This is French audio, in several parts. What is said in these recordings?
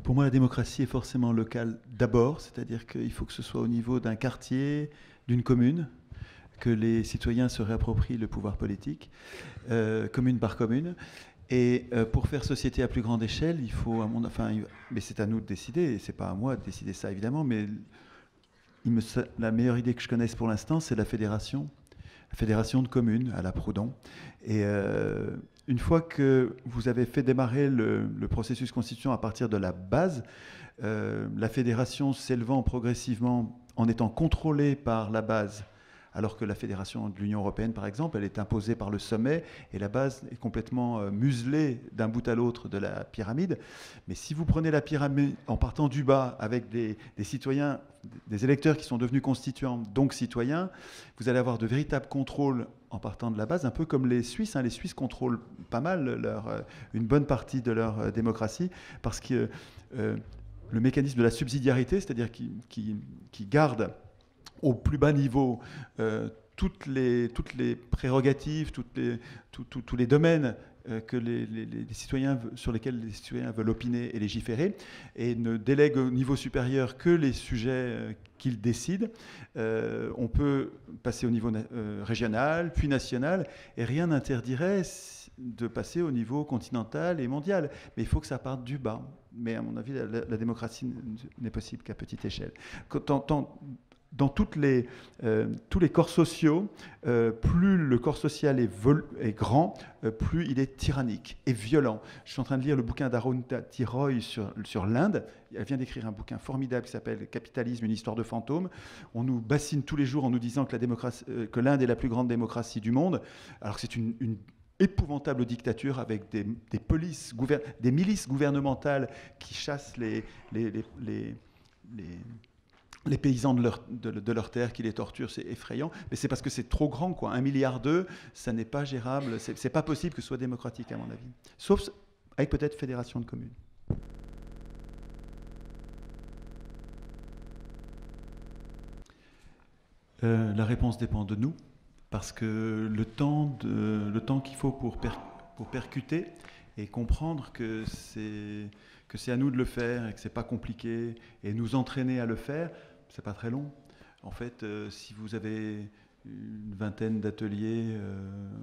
Pour moi, la démocratie est forcément locale d'abord, c'est-à-dire qu'il faut que ce soit au niveau d'un quartier, d'une commune, que les citoyens se réapproprient le pouvoir politique, commune par commune. Et pour faire société à plus grande échelle, il faut, mais c'est à nous de décider, et c'est pas à moi de décider ça évidemment, mais la meilleure idée que je connaisse pour l'instant, c'est la fédération de communes à la Proudhon. Et une fois que vous avez fait démarrer le processus constituant à partir de la base, la fédération s'élevant progressivement en étant contrôlée par la base, alors que la fédération de l'Union européenne, par exemple, elle est imposée par le sommet et la base est complètement muselée d'un bout à l'autre de la pyramide. Mais si vous prenez la pyramide en partant du bas avec des citoyens, des électeurs qui sont devenus constituants, donc citoyens, vous allez avoir de véritables contrôles en partant de la base, un peu comme les Suisses. Les Suisses contrôlent pas mal une bonne partie de leur démocratie parce que le mécanisme de la subsidiarité, c'est-à-dire qui garde au plus bas niveau toutes les prérogatives, tous les domaines que les citoyens, sur lesquels les citoyens veulent opiner et légiférer, et ne délègue au niveau supérieur que les sujets qu'ils décident. On peut passer au niveau régional, puis national, et rien n'interdirait de passer au niveau continental et mondial. Mais il faut que ça parte du bas. Mais à mon avis, la démocratie n'est possible qu'à petite échelle. Dans tous les corps sociaux, plus le corps social est grand, plus il est tyrannique et violent. Je suis en train de lire le bouquin d'Arundhati Roy sur l'Inde. Elle vient d'écrire un bouquin formidable qui s'appelle « Capitalisme, une histoire de fantôme ». On nous bassine tous les jours en nous disant que l'Inde est la plus grande démocratie du monde, alors que c'est une épouvantable dictature avec des milices gouvernementales qui chassent les paysans de leur terre, qui les torturent. C'est effrayant, mais c'est parce que c'est trop grand, quoi. 1,2 milliard, ça n'est pas gérable, c'est pas possible que ce soit démocratique, à mon avis. Sauf avec peut-être fédération de communes. La réponse dépend de nous, parce que le temps qu'il faut pour percuter et comprendre que c'est à nous de le faire et que c'est pas compliqué, et nous entraîner à le faire, c'est pas très long. En fait, si vous avez une vingtaine d'ateliers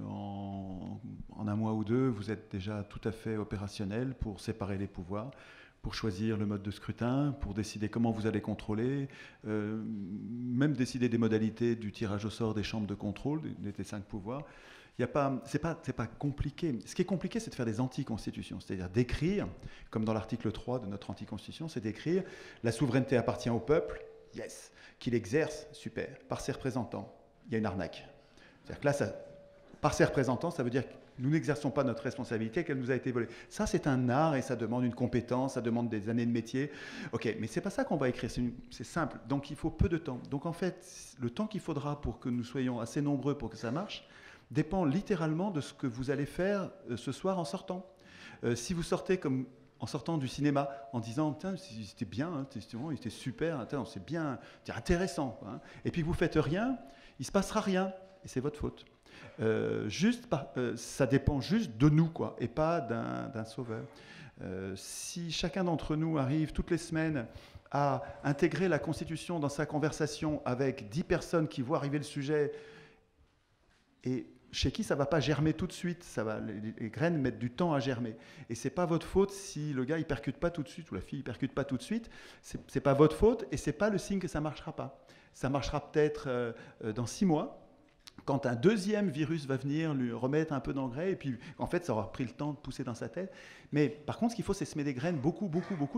en un mois ou deux, vous êtes déjà tout à fait opérationnel pour séparer les pouvoirs, pour choisir le mode de scrutin, pour décider comment vous allez contrôler, même décider des modalités du tirage au sort des chambres de contrôle, des 5 pouvoirs. C'est pas compliqué. Ce qui est compliqué, c'est de faire des anticonstitutions, c'est-à-dire d'écrire, comme dans l'article 3 de notre anticonstitution, c'est d'écrire « La souveraineté appartient au peuple », yes, qu'il exerce, super, par ses représentants. Il y a une arnaque. C'est-à-dire que là, par ses représentants, ça veut dire que nous n'exerçons pas notre responsabilité, qu'elle nous a été volée. Ça, c'est un art et ça demande une compétence, ça demande des années de métier. Ok, mais c'est pas ça qu'on va écrire, c'est simple. Donc il faut peu de temps. Donc en fait, le temps qu'il faudra pour que nous soyons assez nombreux pour que ça marche dépend littéralement de ce que vous allez faire ce soir en sortant. Si vous sortez comme en sortant du cinéma, en disant « c'était bien, hein, c'était super, c'est bien, c'est intéressant. Hein ». Et puis vous faites rien, il ne se passera rien, et c'est votre faute. Ça dépend juste de nous, quoi, et pas d'un sauveur. Si chacun d'entre nous arrive toutes les semaines à intégrer la Constitution dans sa conversation avec 10 personnes qui voient arriver le sujet et chez qui ça ne va pas germer tout de suite, les graines mettent du temps à germer. Et ce n'est pas votre faute si le gars ne percute pas tout de suite, ou la fille ne percute pas tout de suite, ce n'est pas votre faute, et ce n'est pas le signe que ça ne marchera pas. Ça marchera peut-être dans 6 mois, quand un deuxième virus va venir lui remettre un peu d'engrais, et puis en fait ça aura pris le temps de pousser dans sa tête. Mais par contre, ce qu'il faut, c'est semer des graines beaucoup,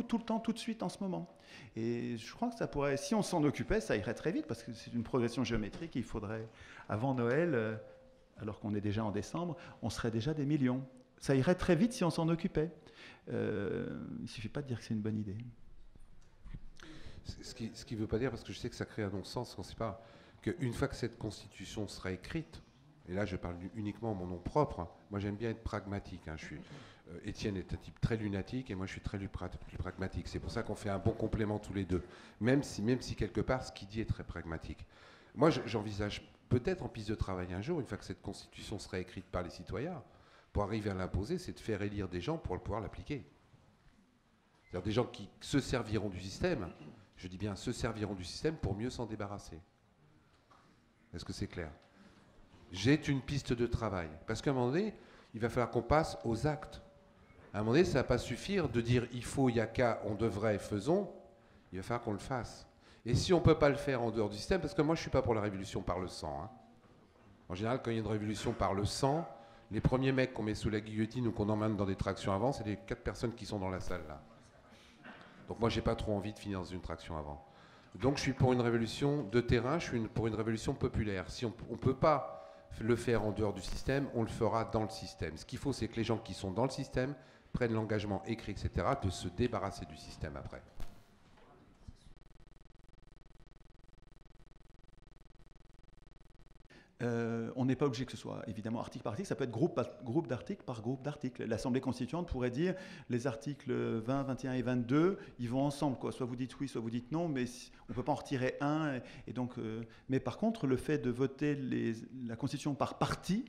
tout le temps, tout de suite, en ce moment. Et je crois que ça pourrait, si on s'en occupait, ça irait très vite, parce que c'est une progression géométrique, il faudrait, avant Noël, alors qu'on est déjà en décembre, on serait déjà des millions. Ça irait très vite si on s'en occupait. Il ne suffit pas de dire que c'est une bonne idée. Ce qui ne veut pas dire, parce que je sais que ça crée un non-sens, qu'on ne sait pas, qu'une fois que cette constitution sera écrite, et là je parle uniquement en mon nom propre, moi j'aime bien être pragmatique. Hein, Étienne est un type très lunatique et moi je suis très plus pragmatique. C'est pour ça qu'on fait un bon complément tous les deux, même si quelque part ce qu'il dit est très pragmatique. Moi j'envisage peut-être en piste de travail un jour, une fois que cette constitution sera écrite par les citoyens, pour arriver à l'imposer, c'est de faire élire des gens pour pouvoir l'appliquer. C'est-à-dire des gens qui se serviront du système, je dis bien se serviront du système pour mieux s'en débarrasser. Est-ce que c'est clair? J'ai une piste de travail. Parce qu'à un moment donné, il va falloir qu'on passe aux actes. À un moment donné, ça ne va pas suffire de dire il faut, il y a qu'à, on devrait, faisons. Il va falloir qu'on le fasse. Et si on ne peut pas le faire en dehors du système, parce que moi je ne suis pas pour la révolution par le sang. Hein. En général, quand il y a une révolution par le sang, les premiers mecs qu'on met sous la guillotine ou qu'on emmène dans des tractions avant, c'est les 4 personnes qui sont dans la salle là. Donc moi j'ai pas trop envie de finir dans une traction avant. Donc je suis pour une révolution de terrain, je suis pour une révolution populaire. Si on ne peut pas le faire en dehors du système, on le fera dans le système. Ce qu'il faut, c'est que les gens qui sont dans le système prennent l'engagement écrit, etc., de se débarrasser du système après. On n'est pas obligé que ce soit évidemment article par article, ça peut être groupe d'articles par groupe d'articles. L'Assemblée constituante pourrait dire les articles 20, 21 et 22, ils vont ensemble, quoi. Soit vous dites oui, soit vous dites non, mais on ne peut pas en retirer un. Et donc, mais par contre, le fait de voter la Constitution par partie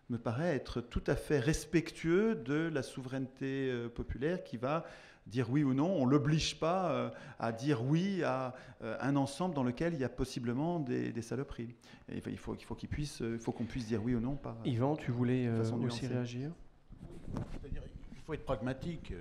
me paraît être tout à fait respectueux de la souveraineté populaire qui va dire oui ou non. On ne l'oblige pas à dire oui à un ensemble dans lequel il y a possiblement des saloperies. Et il faut qu'on puisse dire oui ou non. Yvan, tu voulais aussi réagir? C'est-à-dire, il faut être pragmatique.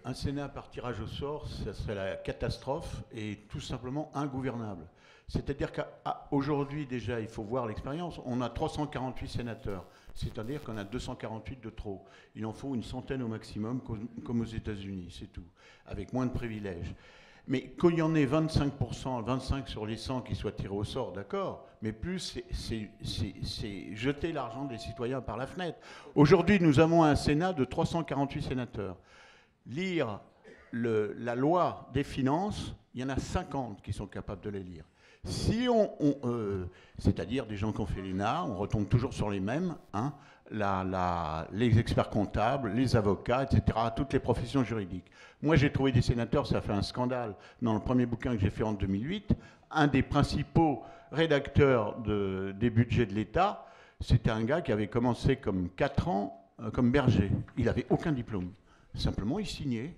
Un Sénat par tirage au sort, ça serait la catastrophe et tout simplement ingouvernable. C'est-à-dire qu'aujourd'hui déjà, il faut voir l'expérience. On a 348 sénateurs, c'est-à-dire qu'on a 248 de trop. Il en faut une centaine au maximum, comme aux États-Unis, c'est tout, avec moins de privilèges. Mais qu'il y en ait 25%, 25 sur les 100 qui soient tirés au sort, d'accord, mais plus, c'est jeter l'argent des citoyens par la fenêtre. Aujourd'hui, nous avons un Sénat de 348 sénateurs. Lire la loi des finances, il y en a 50 qui sont capables de les lire. Si c'est-à-dire des gens qui ont fait l'ENA, on retombe toujours sur les mêmes, hein, les experts comptables, les avocats, etc., toutes les professions juridiques. Moi, j'ai trouvé des sénateurs, ça fait un scandale. Dans le premier bouquin que j'ai fait en 2008, un des principaux rédacteurs des budgets de l'État, c'était un gars qui avait commencé comme 4 ans comme berger. Il n'avait aucun diplôme. Simplement, il signait.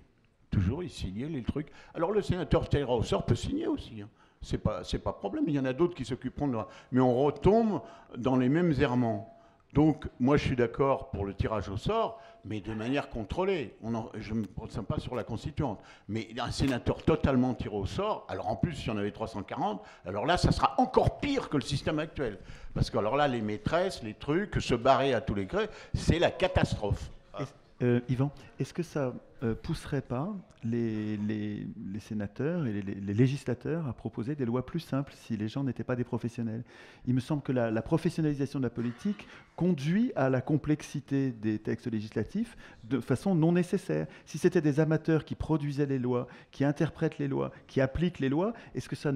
Toujours, il signait les trucs. Alors, le sénateur tiré au sort peut signer aussi. Hein. C'est pas problème. Il y en a d'autres qui s'occuperont de... Mais on retombe dans les mêmes errements. Donc, moi, je suis d'accord pour le tirage au sort, mais de manière contrôlée. Je ne me prononce pas sur la constituante. Mais un sénateur totalement tiré au sort, alors en plus, si on avait 340, alors là, ça sera encore pire que le système actuel. Parce que alors là, les maîtresses, les trucs, se barrer à tous les creux, c'est la catastrophe. Yvan, est-ce que ça pousserait pas les sénateurs et les législateurs à proposer des lois plus simples si les gens n'étaient pas des professionnels? Il me semble que la professionnalisation de la politique conduit à la complexité des textes législatifs de façon non nécessaire. Si c'était des amateurs qui produisaient les lois, qui interprètent les lois, qui appliquent les lois, est-ce que ça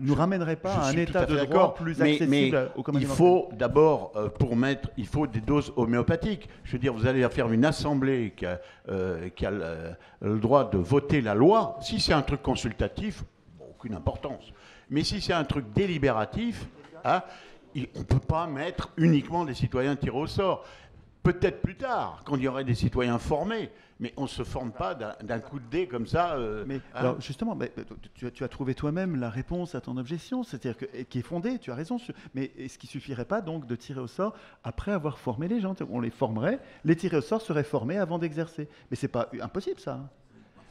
nous ramènerait pas à un état de droit plus accessible au commun des mortels? Il faut d'abord, il faut des doses homéopathiques. Je veux dire, vous allez faire une assemblée qui a le droit de voter la loi. Si c'est un truc consultatif, aucune importance. Mais si c'est un truc délibératif, hein, on ne peut pas mettre uniquement des citoyens tirés au sort. Peut-être plus tard, quand il y aurait des citoyens formés, mais on ne se forme pas d'un coup de dé comme ça. Mais alors justement, tu as trouvé toi-même la réponse à ton objection, c'est-à-dire qui est fondée, tu as raison, mais est-ce qu'il ne suffirait pas donc de tirer au sort après avoir formé les gens? On les formerait, les tirés au sort seraient formés avant d'exercer. Mais ce n'est pas impossible ça.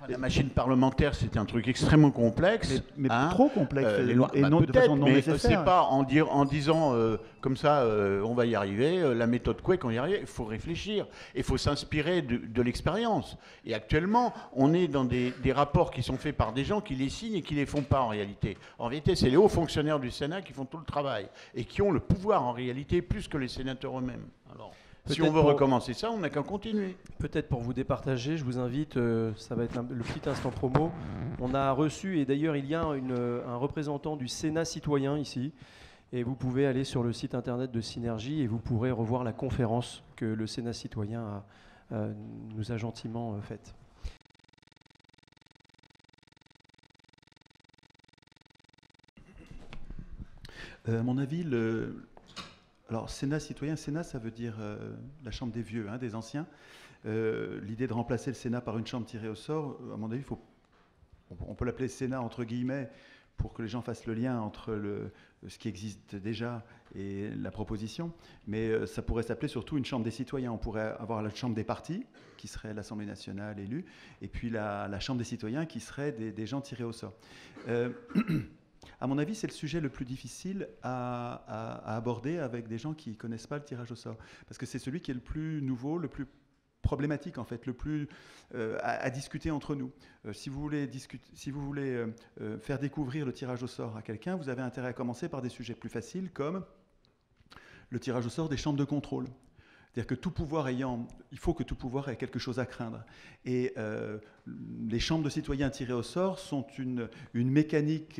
La machine parlementaire, c'est un truc extrêmement complexe. Mais trop complexe, et non, de façon non nécessaire. C'est pas en disant comme ça, on va y arriver, la méthode Coué, on y arrive. Il faut réfléchir, il faut s'inspirer de l'expérience. Et actuellement, on est dans des rapports qui sont faits par des gens qui les signent et qui les font pas en réalité. En réalité, c'est les hauts fonctionnaires du Sénat qui font tout le travail et qui ont le pouvoir en réalité plus que les sénateurs eux-mêmes. Alors, si on veut recommencer ça, on n'a qu'à continuer. Peut-être pour vous départager, je vous invite, ça va être le petit instant promo. On a reçu, et d'ailleurs il y a un représentant du Sénat citoyen ici, et vous pouvez aller sur le site internet de Synergie et vous pourrez revoir la conférence que le Sénat citoyen nous a gentiment faite. À mon avis, Alors, Sénat citoyen, Sénat, ça veut dire la chambre des vieux, hein, des anciens. L'idée de remplacer le Sénat par une chambre tirée au sort, à mon avis, on peut l'appeler Sénat entre guillemets pour que les gens fassent le lien entre ce qui existe déjà et la proposition. Mais ça pourrait s'appeler surtout une chambre des citoyens. On pourrait avoir la chambre des partis, qui serait l'Assemblée nationale élue, et puis la chambre des citoyens, qui serait des gens tirés au sort. À mon avis, c'est le sujet le plus difficile à aborder avec des gens qui ne connaissent pas le tirage au sort. Parce que c'est celui qui est le plus nouveau, le plus problématique, en fait, le plus à discuter entre nous. Si vous voulez faire découvrir le tirage au sort à quelqu'un, vous avez intérêt à commencer par des sujets plus faciles, comme le tirage au sort des chambres de contrôle. C'est-à-dire que il faut que tout pouvoir ait quelque chose à craindre. Et les chambres de citoyens tirées au sort sont une mécanique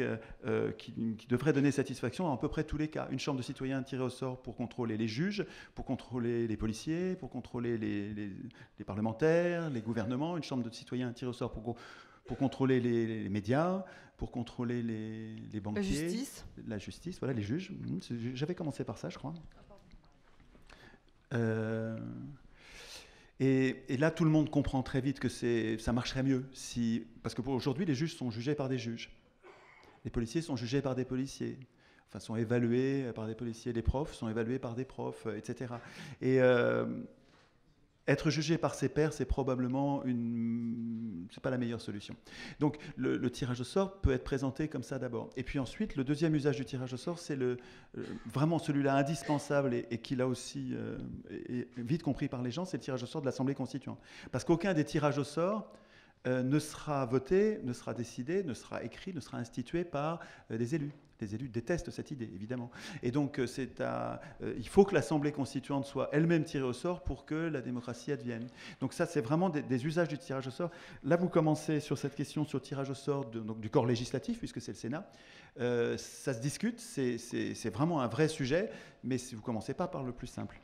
qui devrait donner satisfaction dans à peu près tous les cas. Une chambre de citoyens tirée au sort pour contrôler les juges, pour contrôler les policiers, pour contrôler les parlementaires, les gouvernements. Une chambre de citoyens tirée au sort pour contrôler les médias, pour contrôler les banquiers. La justice, voilà, les juges. J'avais commencé par ça, je crois. Et là, tout le monde comprend très vite que ça marcherait mieux. Parce qu'aujourd'hui, les juges sont jugés par des juges. Les policiers sont jugés par des policiers. Enfin, sont évalués par des policiers. Les profs sont évalués par des profs, etc. Et être jugé par ses pairs, c'est probablement c'est pas la meilleure solution. Donc le tirage au sort peut être présenté comme ça d'abord. Et puis ensuite, le deuxième usage du tirage au sort, c'est vraiment celui-là indispensable et qui là aussi est vite compris par les gens, c'est le tirage au sort de l'Assemblée constituante. Parce qu'aucun des tirages au sort ne sera voté, ne sera décidé, ne sera écrit, ne sera institué par des élus. Les élus détestent cette idée, évidemment. Et donc, il faut que l'Assemblée constituante soit elle-même tirée au sort pour que la démocratie advienne. Donc ça, c'est vraiment des usages du tirage au sort. Là, vous commencez sur cette question sur le tirage au sort donc, du corps législatif, puisque c'est le Sénat. Ça se discute, c'est vraiment un vrai sujet, mais vous ne commencez pas par le plus simple.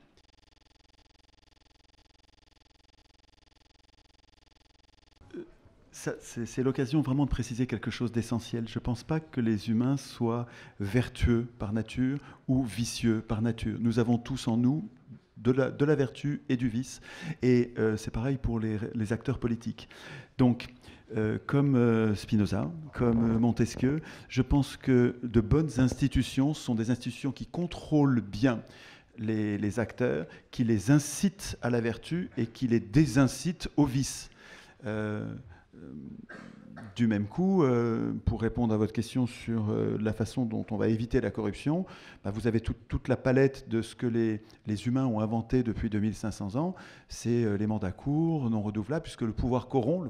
C'est l'occasion vraiment de préciser quelque chose d'essentiel. Je ne pense pas que les humains soient vertueux par nature ou vicieux par nature. Nous avons tous en nous de la vertu et du vice. Et c'est pareil pour les acteurs politiques. Donc, comme Spinoza, comme Montesquieu, je pense que de bonnes institutions sont des institutions qui contrôlent bien les acteurs, qui les incitent à la vertu et qui les désincitent au vice. Du même coup, pour répondre à votre question sur la façon dont on va éviter la corruption, vous avez toute la palette de ce que les humains ont inventé depuis 2500 ans. C'est les mandats courts, non renouvelables, puisque le pouvoir corrompt,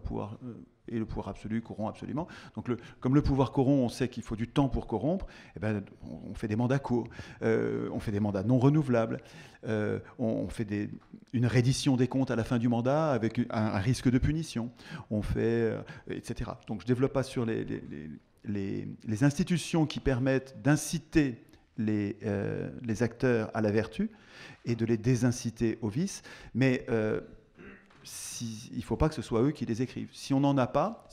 et le pouvoir absolu corrompt absolument. Donc, comme le pouvoir corrompt, on sait qu'il faut du temps pour corrompre, on fait des mandats courts, on fait des mandats non renouvelables, on fait une reddition des comptes à la fin du mandat avec un risque de punition, on fait, etc. Donc je ne développe pas sur les institutions qui permettent d'inciter les acteurs à la vertu et de les désinciter au vice, mais il ne faut pas que ce soit eux qui les écrivent. Si on n'en a pas,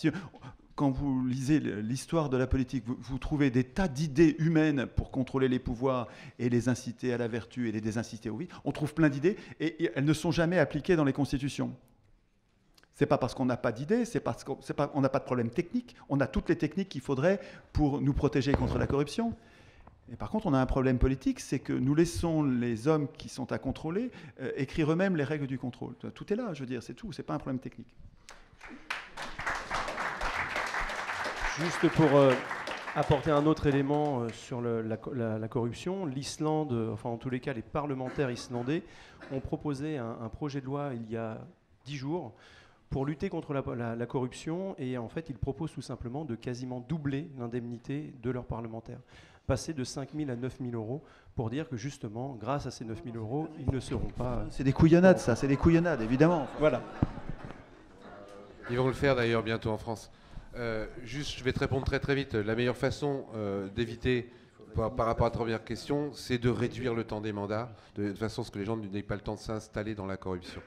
quand vous lisez l'histoire de la politique, vous trouvez des tas d'idées humaines pour contrôler les pouvoirs et les inciter à la vertu et les désinciter au vice. On trouve plein d'idées et elles ne sont jamais appliquées dans les constitutions. Ce n'est pas parce qu'on n'a pas d'idées, on n'a pas de problème technique. On a toutes les techniques qu'il faudrait pour nous protéger contre la corruption. Et par contre, on a un problème politique, c'est que nous laissons les hommes qui sont à contrôler écrire eux-mêmes les règles du contrôle. Tout est là, je veux dire, c'est tout, c'est pas un problème technique. Juste pour apporter un autre élément sur la corruption, l'Islande, enfin en tous les cas les parlementaires islandais, ont proposé un projet de loi il y a 10 jours pour lutter contre la corruption, et en fait ils proposent tout simplement de quasiment doubler l'indemnité de leurs parlementaires, passer de 5 000 à 9 000 euros, pour dire que justement, grâce à ces 9 000 euros, ils ne seront pas... C'est des couillonnades, ça, c'est des couillonnades, évidemment. Voilà. Ils vont le faire d'ailleurs bientôt en France. Je vais te répondre très très vite. La meilleure façon d'éviter, par rapport à ta première question, c'est de réduire le temps des mandats, de façon à ce que les gens n'aient pas le temps de s'installer dans la corruption.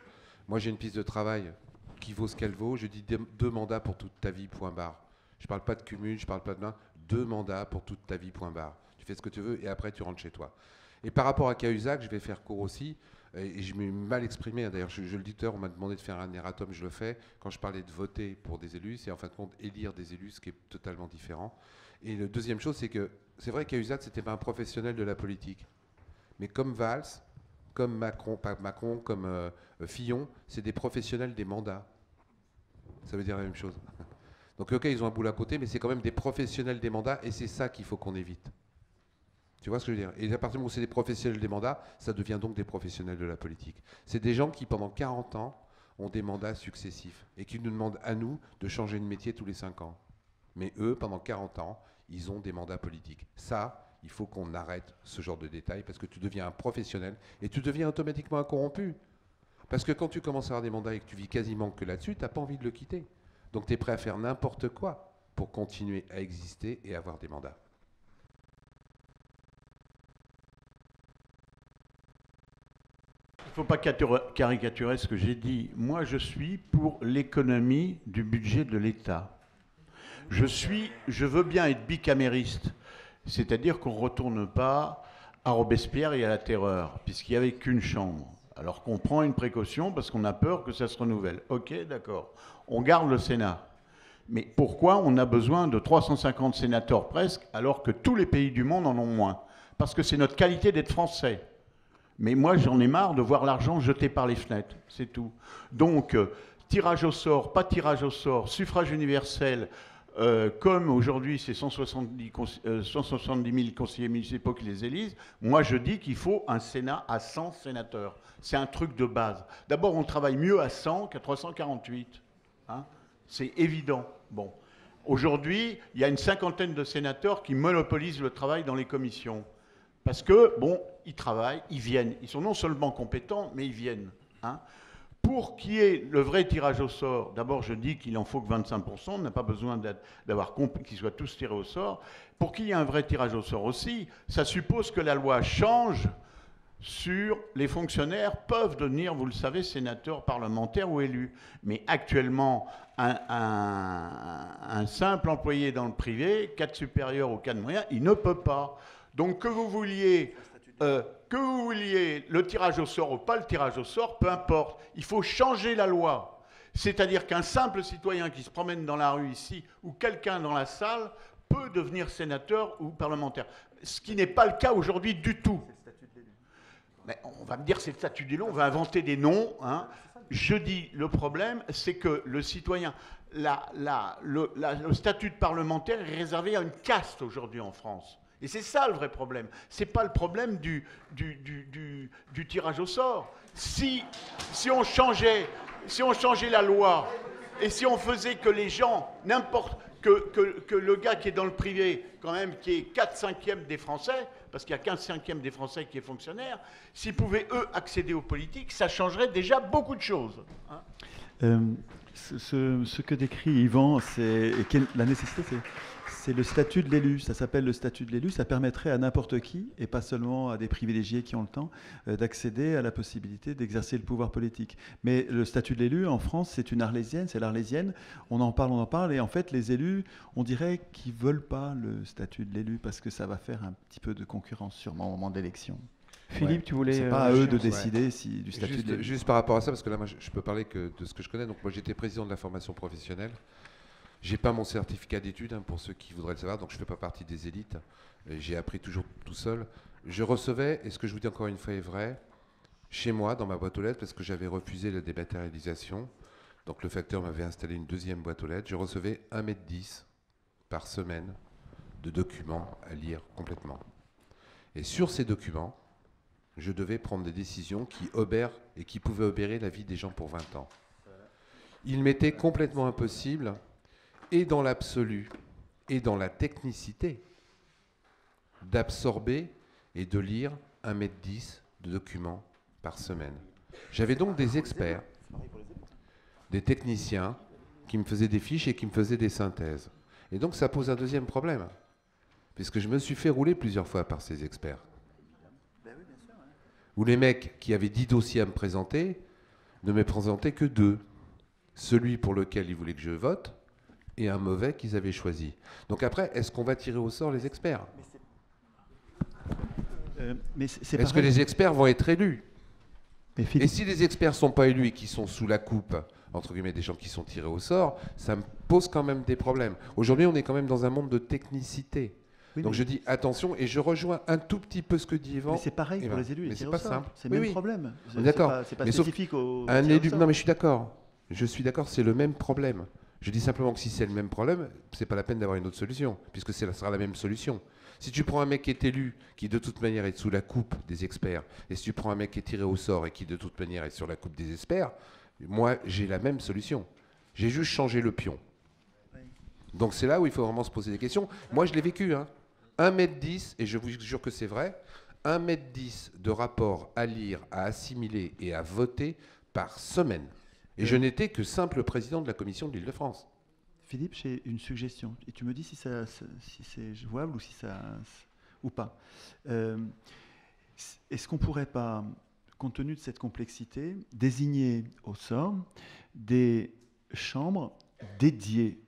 Moi, j'ai une piste de travail qui vaut ce qu'elle vaut. Je dis 2 mandats pour toute ta vie, point barre. Je ne parle pas de cumul, je ne parle pas de 2 mandats pour toute ta vie, point barre. Tu fais ce que tu veux et après tu rentres chez toi. Et par rapport à Cahuzac, je vais faire court aussi, et je m'ai mal exprimé, d'ailleurs je le dis tout à l'heure, on m'a demandé de faire un erratum, je le fais. Quand je parlais de voter pour des élus, c'est en fin de compte élire des élus, ce qui est totalement différent. Et la deuxième chose, c'est que c'est vrai que Cahuzac, c'était pas un professionnel de la politique. Mais comme Valls, comme Macron, pas Macron, comme Fillon, c'est des professionnels des mandats. Ça veut dire la même chose. Donc ok, ils ont un boulot à côté, mais c'est quand même des professionnels des mandats, et c'est ça qu'il faut qu'on évite. Tu vois ce que je veux dire? Et à partir du moment où c'est des professionnels des mandats, ça devient donc des professionnels de la politique. C'est des gens qui, pendant 40 ans, ont des mandats successifs, et qui nous demandent à nous de changer de métier tous les 5 ans. Mais eux, pendant 40 ans, ils ont des mandats politiques. Ça, il faut qu'on arrête ce genre de détails, parce que tu deviens un professionnel, et tu deviens automatiquement un corrompu. Parce que quand tu commences à avoir des mandats et que tu vis quasiment que là-dessus, tu n'as pas envie de le quitter. Donc tu es prêt à faire n'importe quoi pour continuer à exister et avoir des mandats. Il ne faut pas caricaturer ce que j'ai dit. Moi, je suis pour l'économie du budget de l'État. Je veux bien être bicamériste, c'est-à-dire qu'on ne retourne pas à Robespierre et à la terreur, puisqu'il n'y avait qu'une chambre. Alors qu'on prend une précaution parce qu'on a peur que ça se renouvelle. Ok, d'accord. On garde le Sénat. Mais pourquoi on a besoin de 350 sénateurs presque, alors que tous les pays du monde en ont moins? Parce que c'est notre qualité d'être français. Mais moi, j'en ai marre de voir l'argent jeté par les fenêtres, c'est tout. Donc, tirage au sort, pas tirage au sort, suffrage universel, comme aujourd'hui c'est 170 000 conseillers municipaux qui les élisent, moi je dis qu'il faut un Sénat à 100 sénateurs. C'est un truc de base. D'abord, on travaille mieux à 100 qu'à 348. Hein, c'est évident. Bon. Aujourd'hui, il y a une cinquantaine de sénateurs qui monopolisent le travail dans les commissions. Parce que, bon, ils travaillent, ils viennent. Ils sont non seulement compétents, mais ils viennent. Hein. Pour qu'il y ait le vrai tirage au sort, d'abord je dis qu'il en faut que 25%, on n'a pas besoin d'avoir qu'ils soient tous tirés au sort. Pour qu'il y ait un vrai tirage au sort aussi, ça suppose que la loi change sur les fonctionnaires peuvent devenir, vous le savez, sénateurs, parlementaires ou élus. Mais actuellement, un simple employé dans le privé, cadre supérieur ou cadre moyen, il ne peut pas. Donc que vous vouliez le tirage au sort ou pas le tirage au sort, peu importe. Il faut changer la loi. C'est-à-dire qu'un simple citoyen qui se promène dans la rue ici ou quelqu'un dans la salle peut devenir sénateur ou parlementaire. Ce qui n'est pas le cas aujourd'hui du tout. C'est le statut de l'élu. Mais on va me dire c'est le statut de l'élu, on va inventer des noms. Hein. Je dis le problème, c'est que le citoyen, le statut de parlementaire est réservé à une caste aujourd'hui en France. Et c'est ça le vrai problème. Ce n'est pas le problème du tirage au sort. Si on changeait la loi et si on faisait que les gens, que le gars qui est dans le privé, quand même, qui est 4/5 des Français, parce qu'il y a 15/5 des Français qui est fonctionnaire, s'ils pouvaient, eux, accéder aux politiques, ça changerait déjà beaucoup de choses. Hein. Ce que décrit Yvan, la nécessité, c'est le statut de l'élu. Ça s'appelle le statut de l'élu. Ça permettrait à n'importe qui, et pas seulement à des privilégiés qui ont le temps, d'accéder à la possibilité d'exercer le pouvoir politique. Mais le statut de l'élu, en France, c'est une arlésienne, c'est l'arlésienne. On en parle, et en fait, les élus, on dirait qu'ils ne veulent pas le statut de l'élu, parce que ça va faire un petit peu de concurrence, sûrement, au moment d'élection. Philippe, tu voulais... C'est pas à eux de décider du statut de l'élu. Juste par rapport à ça, parce que là, moi, je peux parler que de ce que je connais. Donc, moi, j'étais président de la formation professionnelle. J'ai pas mon certificat d'études, pour ceux qui voudraient le savoir, donc je fais pas partie des élites. J'ai appris toujours tout seul. Je recevais, et ce que je vous dis encore une fois est vrai, chez moi, dans ma boîte aux lettres, parce que j'avais refusé la dématérialisation. Donc le facteur m'avait installé une deuxième boîte aux lettres. Je recevais 1,10 m par semaine de documents à lire complètement. Et sur ces documents, je devais prendre des décisions qui obèrent et qui pouvaient obérer la vie des gens pour 20 ans. Il m'était complètement impossible, et dans l'absolu, et dans la technicité, d'absorber et de lire 1,10 m de documents par semaine. J'avais donc des experts, des techniciens, qui me faisaient des fiches et qui me faisaient des synthèses. Et donc ça pose un deuxième problème, puisque je me suis fait rouler plusieurs fois par ces experts. Où les mecs qui avaient 10 dossiers à me présenter ne me présentaient que 2. Celui pour lequel ils voulaient que je vote, et un mauvais qu'ils avaient choisi. Donc après, est-ce qu'on va tirer au sort les experts ? Mais c'est Est-ce que pareil. les experts vont être élus? Mais Et Philippe, si les experts ne sont pas élus et qui sont sous la coupe, entre guillemets, des gens qui sont tirés au sort, ça me pose quand même des problèmes. Aujourd'hui, on est quand même dans un monde de technicité. oui, Donc mais- je dis attention, et je rejoins un tout petit peu ce que dit Yvan. mais c'est pareil Eh pour ben, les élus, mais les c'est tirés pas au sort. simple. C'est le Oui, même oui. problème. On est d'accord. C'est pas Mais sauf spécifique au Un tirés au élu, sort. non mais je suis d'accord. Je suis d'accord, c'est le même problème. Je dis simplement que si c'est le même problème, c'est pas la peine d'avoir une autre solution, puisque ça sera la même solution. Si tu prends un mec qui est élu, qui de toute manière est sous la coupe des experts, et si tu prends un mec qui est tiré au sort et qui de toute manière est sur la coupe des experts, moi j'ai la même solution. J'ai juste changé le pion. Donc c'est là où il faut vraiment se poser des questions. Moi je l'ai vécu, hein. 1,10 m, et je vous jure que c'est vrai, 1,10 m de rapport à lire, à assimiler et à voter par semaine. Et je n'étais que simple président de la commission de l'Île-de-France. Philippe, j'ai une suggestion. Et tu me dis si c'est jouable ou si ça ou pas. Est-ce qu'on pourrait pas, compte tenu de cette complexité, désigner au sort des chambres dédiées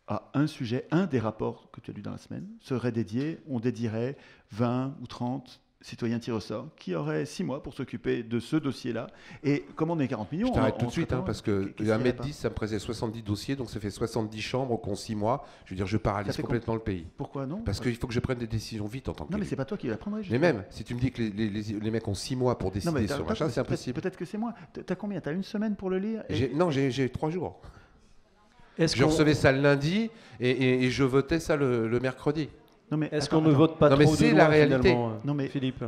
à un sujet, un des rapports que tu as lu dans la semaine serait dédié, on dédierait 20 ou 30 citoyens tirés au sort qui auraient 6 mois pour s'occuper de ce dossier-là. Et comme on est 40 millions, Je t'arrête tout on de suite, serait hein, pas parce loin. que Qu'est-ce qu'il y aurait 1,10 m, ça me présentait 70 dossiers, donc ça fait 70 chambres qui ont 6 mois. Je veux dire, je paralyse Ça fait complètement le pays. Pourquoi non Parce qu'il faut que je prenne des décisions vite en tant que Non, mais c'est pas toi qui la prendrais. Mais même, si tu me dis que les mecs ont 6 mois pour Non, mais décider sur machin, c'est impossible. Peut-être que c'est moi. T'as combien? T'as une semaine pour le lire? Non, j'ai 3 jours. Est-ce Je qu'on recevais ça le lundi et je votais ça le mercredi. Non, mais est-ce attends, qu'on ne vote pas Non, mais trop de c'est loin la réalité. finalement, Non, mais- Philippe?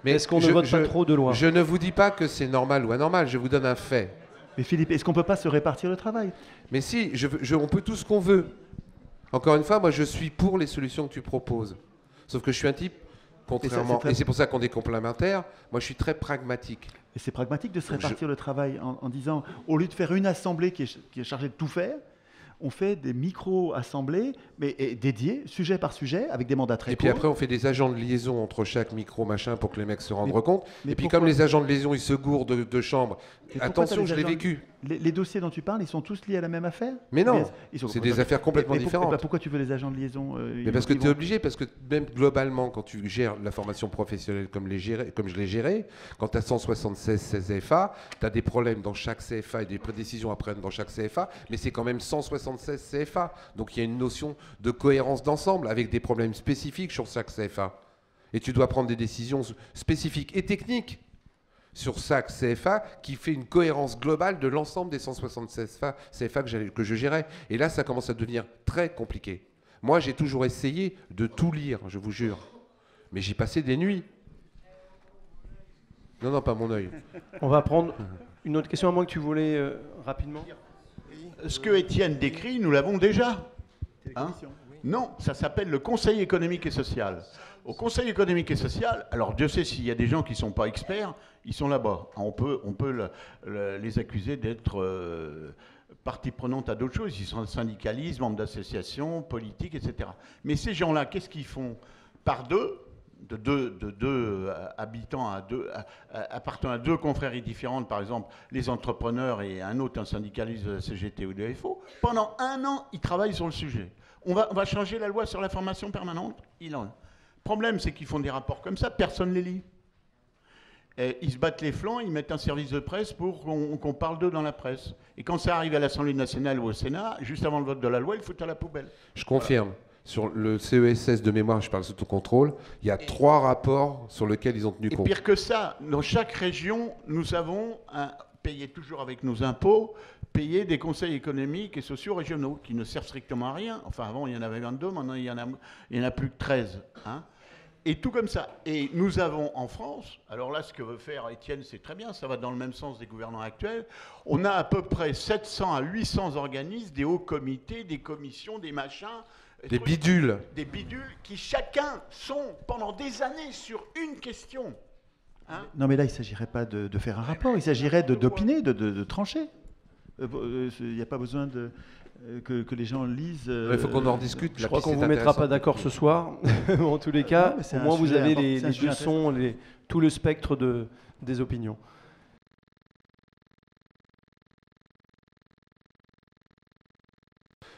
Mais Est-ce qu'on ne vote pas trop de loin? Je ne vous dis pas que c'est normal ou anormal, je vous donne un fait. Mais Philippe, est-ce qu'on peut pas se répartir le travail? Mais si, on peut tout ce qu'on veut. Encore une fois, moi je suis pour les solutions que tu proposes. Sauf que je suis un type, contrairement, très- et c'est pour ça qu'on est complémentaires, moi je suis très pragmatique. Et c'est pragmatique de se Donc répartir le travail en disant, au lieu de faire une assemblée qui est chargée de tout faire, on fait des micro-assemblées, mais dédiées, sujet par sujet, avec des mandats très Et puis courts. après, on fait des agents de liaison entre chaque micro, machin, pour que les mecs se rendent Mais- compte. mais Et puis pourquoi- comme les agents de liaison, ils se gourent de chambres, Mais pourquoi attention, t'as des je l'ai agents- vécu. Les dossiers dont tu parles, ils sont tous liés à la même affaire? Mais non, Ils sont c'est des complètement- affaires complètement Mais différentes. pourquoi tu veux les agents de liaison Mais parce que tu es obligé, parce que même globalement, quand tu gères la formation professionnelle comme je l'ai géré, quand tu as 176 CFA, tu as des problèmes dans chaque CFA et des décisions à prendre dans chaque CFA, mais c'est quand même 176 CFA. Donc il y a une notion de cohérence d'ensemble avec des problèmes spécifiques sur chaque CFA. Et tu dois prendre des décisions spécifiques et techniques sur chaque CFA qui fait une cohérence globale de l'ensemble des 176 CFA que je gérais. Et là, ça commence à devenir très compliqué. Moi, j'ai toujours essayé de tout lire, je vous jure. Mais j'y passais des nuits. Non, non, pas mon œil. On va prendre une autre question, à moins que tu voulais rapidement. Ce que Étienne décrit, nous l'avons déjà. Hein? Non, ça s'appelle le Conseil économique et social. Au Conseil économique et social, alors Dieu sait s'il y a des gens qui ne sont pas experts, ils sont là-bas. On peut les accuser d'être partie prenante à d'autres choses. Ils sont syndicalistes, membres d'associations, politiques, etc. Mais ces gens-là, qu'est-ce qu'ils font? Par deux, de deux habitants appartenant à deux confréries différentes, par exemple les entrepreneurs et un autre, un syndicaliste de la CGT ou de la FO, pendant 1 an, ils travaillent sur le sujet. On va changer la loi sur la formation permanente. Le problème, c'est qu'ils font des rapports comme ça, personne ne les lit. Et ils se battent les flancs, ils mettent un service de presse pour qu'on parle d'eux dans la presse. Et quand ça arrive à l'Assemblée nationale ou au Sénat, juste avant le vote de la loi, ils le foutent à la poubelle. Je confirme. Sur le CESS de mémoire, je parle sous contrôle, il y a 3 rapports sur lesquels ils ont tenu Et compte. pire que ça, dans chaque région, nous avons payé toujours avec nos impôts, payer des conseils économiques et sociaux régionaux qui ne servent strictement à rien. Enfin, avant, il y en avait 22, maintenant, il y en a plus que 13. Hein. Et tout comme ça. Et nous avons en France, alors là, ce que veut faire Étienne, c'est très bien, ça va dans le même sens des gouvernements actuels, on a à peu près 700 à 800 organismes, des hauts comités, des commissions, des machins, Des bidules. des bidules qui chacun sont pendant des années sur une question. Hein. Non, mais là, il ne s'agirait pas de faire un rapport, il s'agirait d'opiner, de trancher. Il n'y a pas besoin que les gens lisent. Il faut qu'on en discute. Je crois qu'on ne vous mettra pas d'accord ce soir. En tous les cas, Non, mais c'est au un moins vous sujet avez important, les c'est un sujet deux sons, tout le spectre des opinions.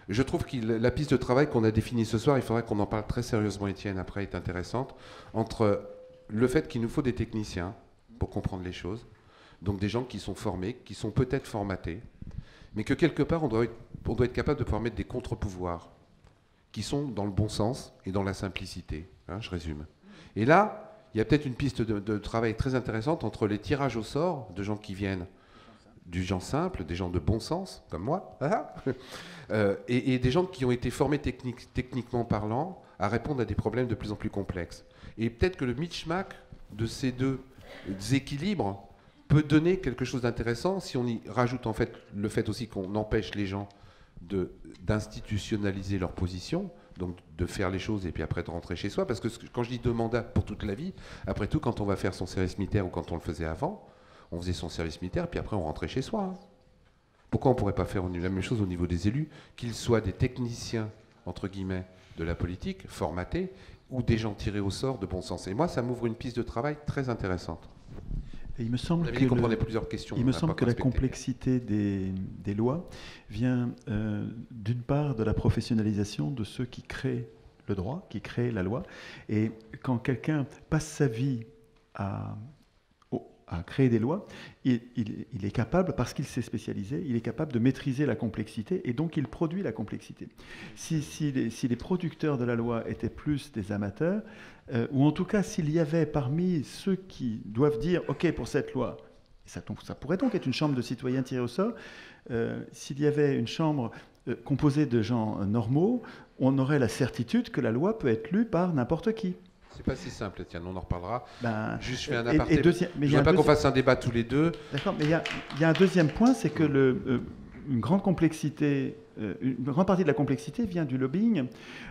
Je trouve que la piste de travail qu'on a définie ce soir, il faudrait qu'on en parle très sérieusement, Étienne, après, est intéressante, entre le fait qu'il nous faut des techniciens pour comprendre les choses, donc des gens qui sont formés, qui sont peut-être formatés, mais que quelque part, on doit être capable de pouvoir mettre des contre-pouvoirs qui sont dans le bon sens et dans la simplicité. Hein, je résume. Et là, il y a peut-être une piste de travail très intéressante entre les tirages au sort de gens qui viennent du gens simples, des gens de bon sens, comme moi, et des gens qui ont été formés techniquement parlant à répondre à des problèmes de plus en plus complexes. Et peut-être que le mishmash de ces deux équilibres peut donner quelque chose d'intéressant si on y rajoute en fait le fait aussi qu'on empêche les gens d'institutionnaliser leur position, donc de faire les choses et puis après de rentrer chez soi. Parce que quand je dis 2 mandats pour toute la vie, après tout, quand on va faire son service militaire ou quand on le faisait avant, on faisait son service militaire puis après on rentrait chez soi. Hein. Pourquoi on ne pourrait pas faire la même chose au niveau des élus, qu'ils soient des techniciens, entre guillemets, de la politique, formatés, ou des gens tirés au sort de bon sens. Et moi, ça m'ouvre une piste de travail très intéressante. Et il me semble plusieurs questions. Il me semble que la complexité des lois vient d'une part de la professionnalisation de ceux qui créent le droit, qui créent la loi. Et quand quelqu'un passe sa vie à créer des lois, il est capable, parce qu'il s'est spécialisé, il est capable de maîtriser la complexité et donc il produit la complexité. Si les producteurs de la loi étaient plus des amateurs, ou en tout cas s'il y avait parmi ceux qui doivent dire « Ok, pour cette loi », ça pourrait donc être une chambre de citoyens tirés au sort, s'il y avait une chambre composée de gens normaux, on aurait la certitude que la loi peut être lue par n'importe qui. C'est pas si simple, Étienne, on en reparlera. Juste, je fais un aparté. Je ne voudrais pas qu'on fasse un débat tous les deux. D'accord, mais il y a un deuxième point, c'est que une grande complexité, une grande partie de la complexité vient du lobbying.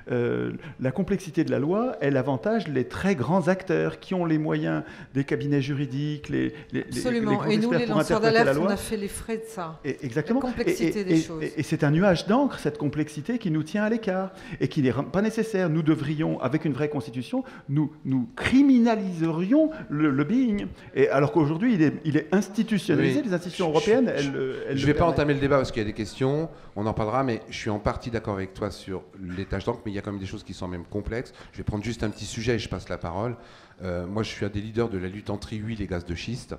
La complexité de la loi, elle avantage les très grands acteurs qui ont les moyens des cabinets juridiques, Absolument. Et nous, les lanceurs d'alerte, on a fait les frais de ça. Exactement. La complexité des choses. Et c'est un nuage d'encre, cette complexité, qui nous tient à l'écart et qui n'est pas nécessaire. Nous devrions, avec une vraie constitution, nous criminaliserions le lobbying. Et alors qu'aujourd'hui, il est institutionnalisé. Oui. Les institutions européennes, elles je ne vais pas entamer le débat parce qu'il y a des questions. On en parlera, mais je suis en partie d'accord avec toi sur les tâches d'encre, mais il y a quand même des choses qui sont même complexes. Je vais prendre juste un petit sujet et je passe la parole. Moi, je suis un des leaders de la lutte anti-huile et gaz de schiste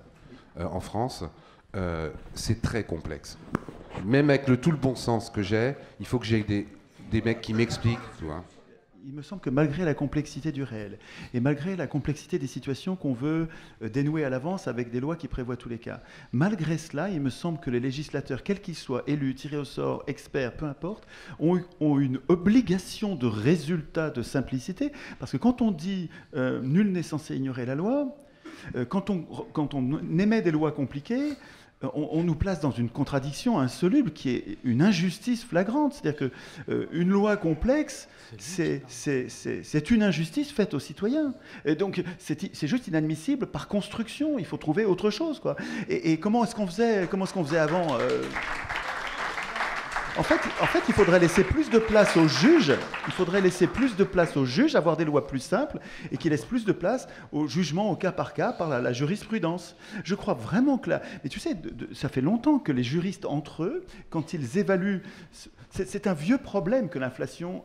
en France. C'est très complexe. Même avec tout le bon sens que j'ai, il faut que j'ai des mecs qui m'expliquent. Tu vois. Il me semble que malgré la complexité du réel et malgré la complexité des situations qu'on veut dénouer à l'avance avec des lois qui prévoient tous les cas, malgré cela, il me semble que les législateurs, quels qu'ils soient, élus, tirés au sort, experts, peu importe, ont une obligation de résultat, de simplicité, parce que quand on dit nul n'est censé ignorer la loi, quand on émet des lois compliquées, on nous place dans une contradiction insoluble qui est une injustice flagrante. C'est-à-dire qu'une loi complexe, c'est une injustice faite aux citoyens. Et donc, c'est juste inadmissible par construction. Il faut trouver autre chose, quoi. Et comment est-ce qu'on faisait avant En fait, il faudrait laisser plus de place aux juges. Il faudrait laisser plus de place aux juges, avoir des lois plus simples et qui laissent plus de place au jugement au cas par cas par la jurisprudence. Je crois vraiment que mais tu sais, ça fait longtemps que les juristes entre eux, quand ils évaluent, c'est un vieux problème que l'inflation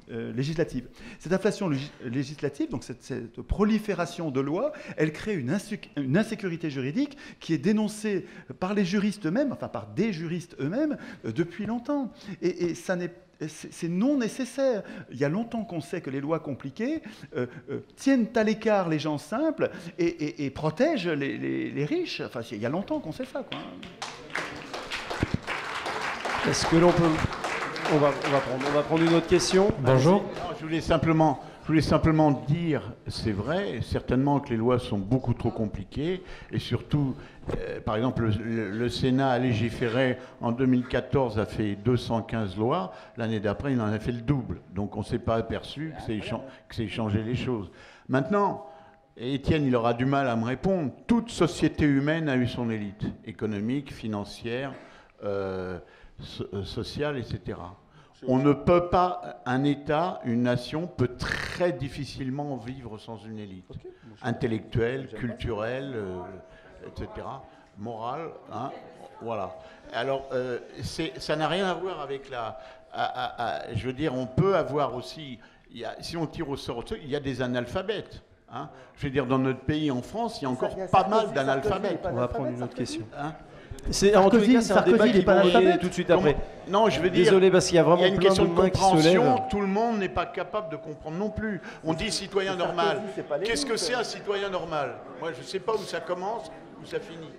législative. Cette inflation législative, donc cette prolifération de lois, elle crée une insécurité juridique qui est dénoncée par les juristes eux-mêmes, enfin par des juristes eux-mêmes, depuis longtemps. Et c'est non nécessaire. Il y a longtemps qu'on sait que les lois compliquées tiennent à l'écart les gens simples et protègent les riches. Enfin, il y a longtemps qu'on sait ça, quoi. Est-ce que l'on peut... On va prendre une autre question. Bonjour. Non, je voulais simplement dire, c'est vrai, certainement que les lois sont beaucoup trop compliquées, et surtout, par exemple, le Sénat a légiféré en 2014, a fait 215 lois, l'année d'après, il en a fait le double. Donc on ne s'est pas aperçu que c'est changé les choses. Maintenant, Étienne, il aura du mal à me répondre, toute société humaine a eu son élite, économique, financière, sociale, etc. On ne peut pas, un État, une nation peut très difficilement vivre sans une élite intellectuelle, culturelle, etc., morale. Hein. Voilà. Alors, ça n'a rien à voir avec je veux dire, on peut avoir aussi... si on tire au sort, il y a des analphabètes. Hein. Je veux dire, dans notre pays, en France, il y a encore pas mal d'analphabètes. On va prendre une autre question. Hein. En tous les cas, c'est un débat qui va aller tout de suite après. Non, je veux dire, désolé, parce qu'il y a vraiment une plein question de mains de qui se lèvent. compréhension. Tout le monde n'est pas capable de comprendre non plus. On dit citoyen normal. Qu'est-ce que c'est un citoyen normal? Moi, je ne sais pas où ça commence, où ça finit.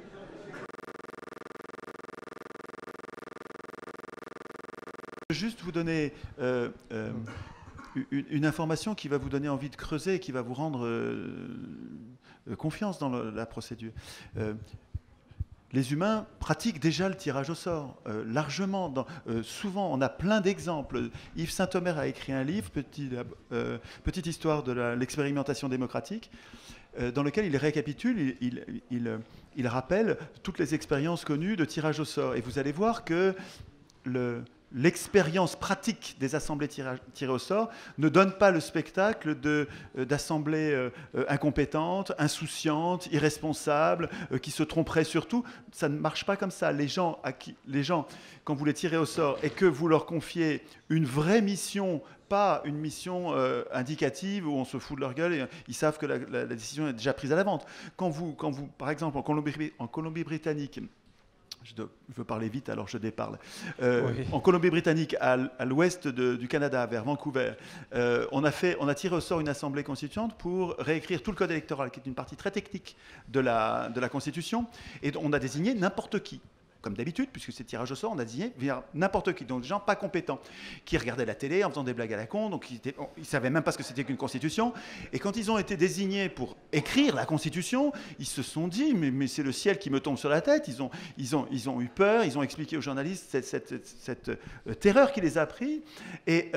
Juste vous donner une information qui va vous donner envie de creuser, qui va vous rendre confiance dans la procédure. Les humains pratiquent déjà le tirage au sort, largement. Souvent, on a plein d'exemples. Yves Saint-Omer a écrit un livre, Petite histoire de l'expérimentation démocratique, dans lequel il récapitule, il rappelle toutes les expériences connues de tirage au sort. Et vous allez voir que l'expérience pratique des assemblées tirées au sort ne donne pas le spectacle d'assemblées incompétentes, insouciantes, irresponsables, qui se tromperaient surtout. Ça ne marche pas comme ça. Les gens, quand vous les tirez au sort et que vous leur confiez une vraie mission, pas une mission indicative où on se fout de leur gueule et ils savent que la décision est déjà prise à l'avance. Quand vous, par exemple, en Colombie-Britannique, je veux parler vite, alors je déparle. Oui. En Colombie-Britannique, à l'ouest du Canada, vers Vancouver, on a tiré au sort une assemblée constituante pour réécrire tout le code électoral, qui est une partie très technique de la Constitution. Et on a désigné n'importe qui. Comme d'habitude, puisque c'est tirage au sort, on a désigné n'importe qui, donc des gens pas compétents, qui regardaient la télé en faisant des blagues à la con, donc ils ne savaient même pas ce que c'était qu'une constitution. Et quand ils ont été désignés pour écrire la constitution, ils se sont dit, mais c'est le ciel qui me tombe sur la tête. Ils ont eu peur, ils ont expliqué aux journalistes cette terreur qui les a pris. Et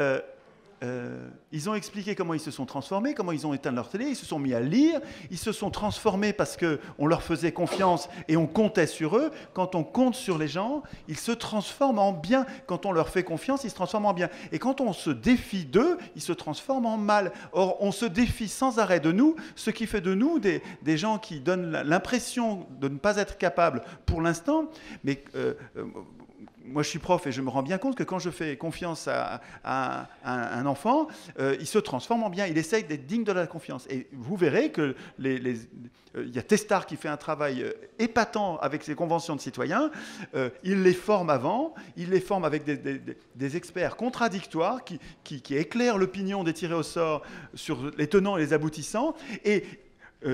ils ont expliqué comment ils se sont transformés, comment ils ont éteint leur télé, ils se sont mis à lire, ils se sont transformés parce qu'on leur faisait confiance et on comptait sur eux. Quand on compte sur les gens, ils se transforment en bien. Quand on leur fait confiance, ils se transforment en bien. Et quand on se défie d'eux, ils se transforment en mal. Or, on se défie sans arrêt de nous, ce qui fait de nous des gens qui donnent l'impression de ne pas être capables pour l'instant, mais... moi, je suis prof et je me rends bien compte que quand je fais confiance à un enfant, il se transforme en bien. Il essaye d'être digne de la confiance. Et vous verrez que il y a Testard qui fait un travail épatant avec ses conventions de citoyens. Il les forme avant, il les forme avec des experts contradictoires qui éclairent l'opinion des tirés au sort sur les tenants et les aboutissants. Et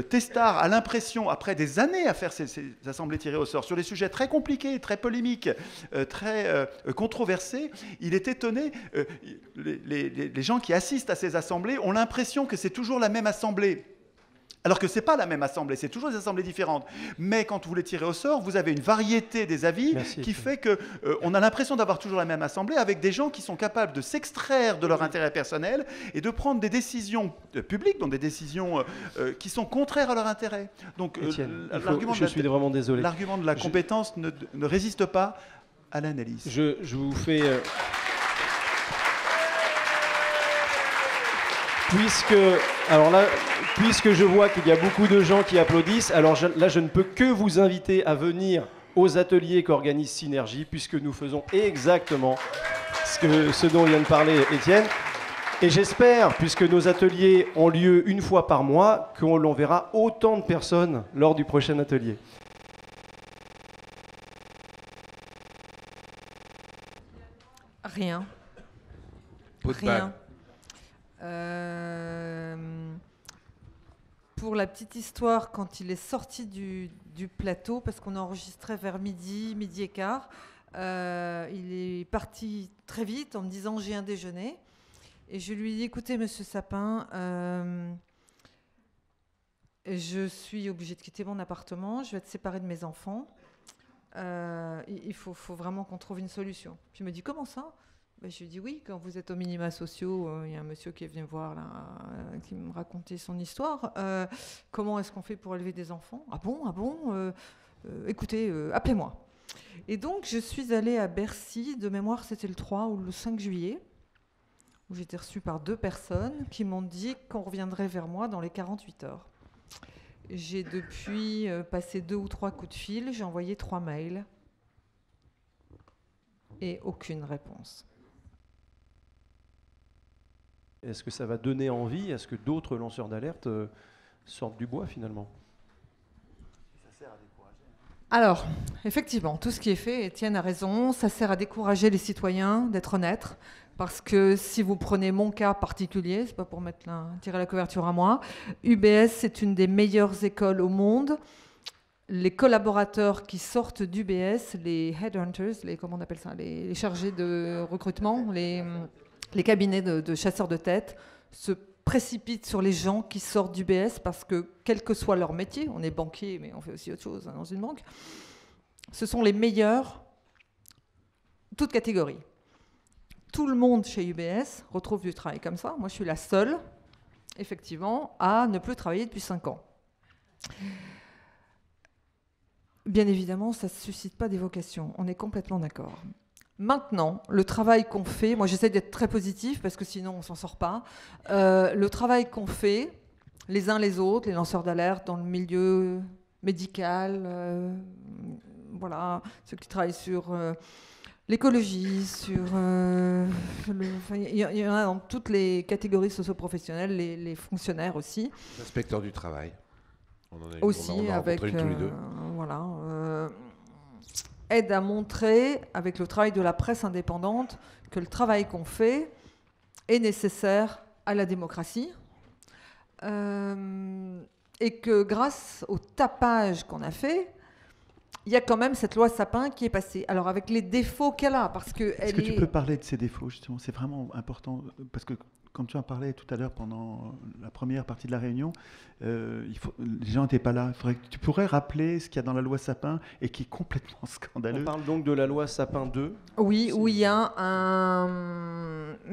Testard a l'impression, après des années à faire ces assemblées tirées au sort, sur des sujets très compliqués, très polémiques, très controversés, il est étonné. Les gens qui assistent à ces assemblées ont l'impression que c'est toujours la même assemblée. Alors que ce n'est pas la même assemblée, c'est toujours des assemblées différentes. Mais quand vous les tirez au sort, vous avez une variété des avis qui fait qu'on a l'impression d'avoir toujours la même assemblée avec des gens qui sont capables de s'extraire de leur intérêt personnel et de prendre des décisions publiques, donc des décisions qui sont contraires à leur intérêt. Donc l'argument de la compétence ne résiste pas à l'analyse. Je vous fais... Puisque je vois qu'il y a beaucoup de gens qui applaudissent, alors je ne peux que vous inviter à venir aux ateliers qu'organise Synergie, puisque nous faisons exactement ce dont vient de parler Étienne. Et j'espère, puisque nos ateliers ont lieu une fois par mois, qu'on verra autant de personnes lors du prochain atelier. Rien. Rien. Pour la petite histoire, quand il est sorti du plateau, parce qu'on enregistrait vers midi et quart, il est parti très vite en me disant « j'ai un déjeuner ». Et je lui ai dit « écoutez, monsieur Sapin, je suis obligée de quitter mon appartement, je vais être séparée de mes enfants. Il faut vraiment qu'on trouve une solution. » Puis il me dit « comment ça ?» Ben, je lui dis oui, quand vous êtes aux minima sociaux, il y a un monsieur qui est venu me voir, là, qui me racontait son histoire. Comment est-ce qu'on fait pour élever des enfants ? Ah bon écoutez, appelez-moi. Et donc, je suis allée à Bercy, de mémoire, c'était le 3 ou le 5 juillet, où j'étais reçue par 2 personnes qui m'ont dit qu'on reviendrait vers moi dans les 48 heures. J'ai depuis passé 2 ou 3 coups de fil, j'ai envoyé 3 mails. et aucune réponse. Est-ce que ça va donner envie? Est-ce que d'autres lanceurs d'alerte sortent du bois finalement? Alors, effectivement, tout ce qui est fait, Étienne a raison, ça sert à décourager les citoyens d'être honnêtes. Parce que si vous prenez mon cas particulier, c'est pas pour tirer la couverture à moi, UBS, c'est une des meilleures écoles au monde. Les collaborateurs qui sortent d'UBS, les headhunters, comment on appelle ça, les chargés de recrutement, les cabinets de chasseurs de tête, se précipitent sur les gens qui sortent d'UBS parce que, quel que soit leur métier, on est banquier, mais on fait aussi autre chose dans une banque, ce sont les meilleurs, toutes catégories. Tout le monde chez UBS retrouve du travail comme ça. Moi, je suis la seule, effectivement, à ne plus travailler depuis 5 ans. Bien évidemment, ça ne suscite pas des vocations. On est complètement d'accord. Maintenant, le travail qu'on fait, moi j'essaie d'être très positif parce que sinon on ne s'en sort pas. Le travail qu'on fait, les uns les autres, les lanceurs d'alerte dans le milieu médical, voilà, ceux qui travaillent sur l'écologie, il y en a dans toutes les catégories socio-professionnelles, les fonctionnaires aussi. L'inspecteur du travail. Aussi, on a avec rencontré tous les deux. Aide à montrer, avec le travail de la presse indépendante, que le travail qu'on fait est nécessaire à la démocratie. Et que grâce au tapage qu'on a fait, il y a quand même cette loi Sapin qui est passée. Alors avec les défauts qu'elle a, parce que Est-ce que tu peux parler de ces défauts, justement? C'est vraiment important, parce que quand tu en parlais tout à l'heure pendant la première partie de la réunion, les gens n'étaient pas là. Tu pourrais rappeler ce qu'il y a dans la loi Sapin et qui est complètement scandaleux. On parle donc de la loi Sapin 2. Oui, où il y a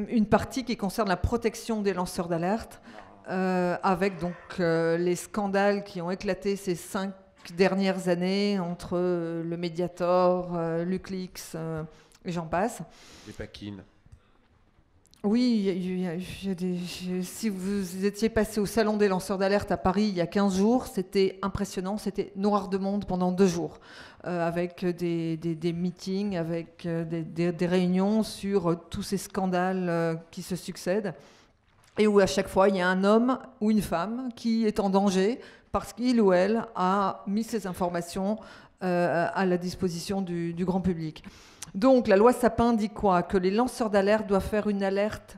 une partie qui concerne la protection des lanceurs d'alerte, avec donc les scandales qui ont éclaté ces 5 dernières années entre le Mediator, LuxLeaks, et j'en passe. Les paquines. Oui, si vous étiez passé au Salon des lanceurs d'alerte à Paris il y a 15 jours, c'était impressionnant, c'était noir de monde pendant 2 jours, avec des meetings, avec des réunions sur tous ces scandales qui se succèdent, et où à chaque fois il y a un homme ou une femme qui est en danger parce qu'il ou elle a mis ces informations à la disposition du grand public. Donc la loi Sapin dit quoi? Que les lanceurs d'alerte doivent faire une alerte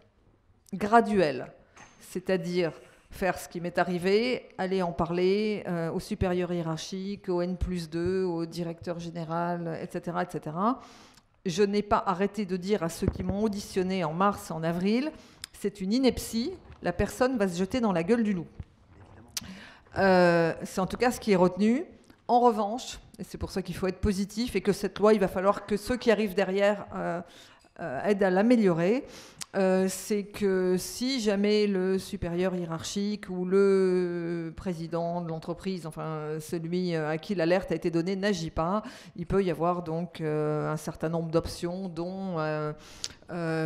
graduelle, c'est-à-dire faire ce qui m'est arrivé, aller en parler au supérieur hiérarchique, au N+2, au directeur général, etc., etc. Je n'ai pas arrêté de dire à ceux qui m'ont auditionné en mars et en avril, c'est une ineptie, la personne va se jeter dans la gueule du loup. C'est en tout cas ce qui est retenu. En revanche, et c'est pour ça qu'il faut être positif et que cette loi, il va falloir que ceux qui arrivent derrière aident à l'améliorer, c'est que si jamais le supérieur hiérarchique ou le président de l'entreprise, enfin celui à qui l'alerte a été donnée, n'agit pas, il peut y avoir donc un certain nombre d'options, dont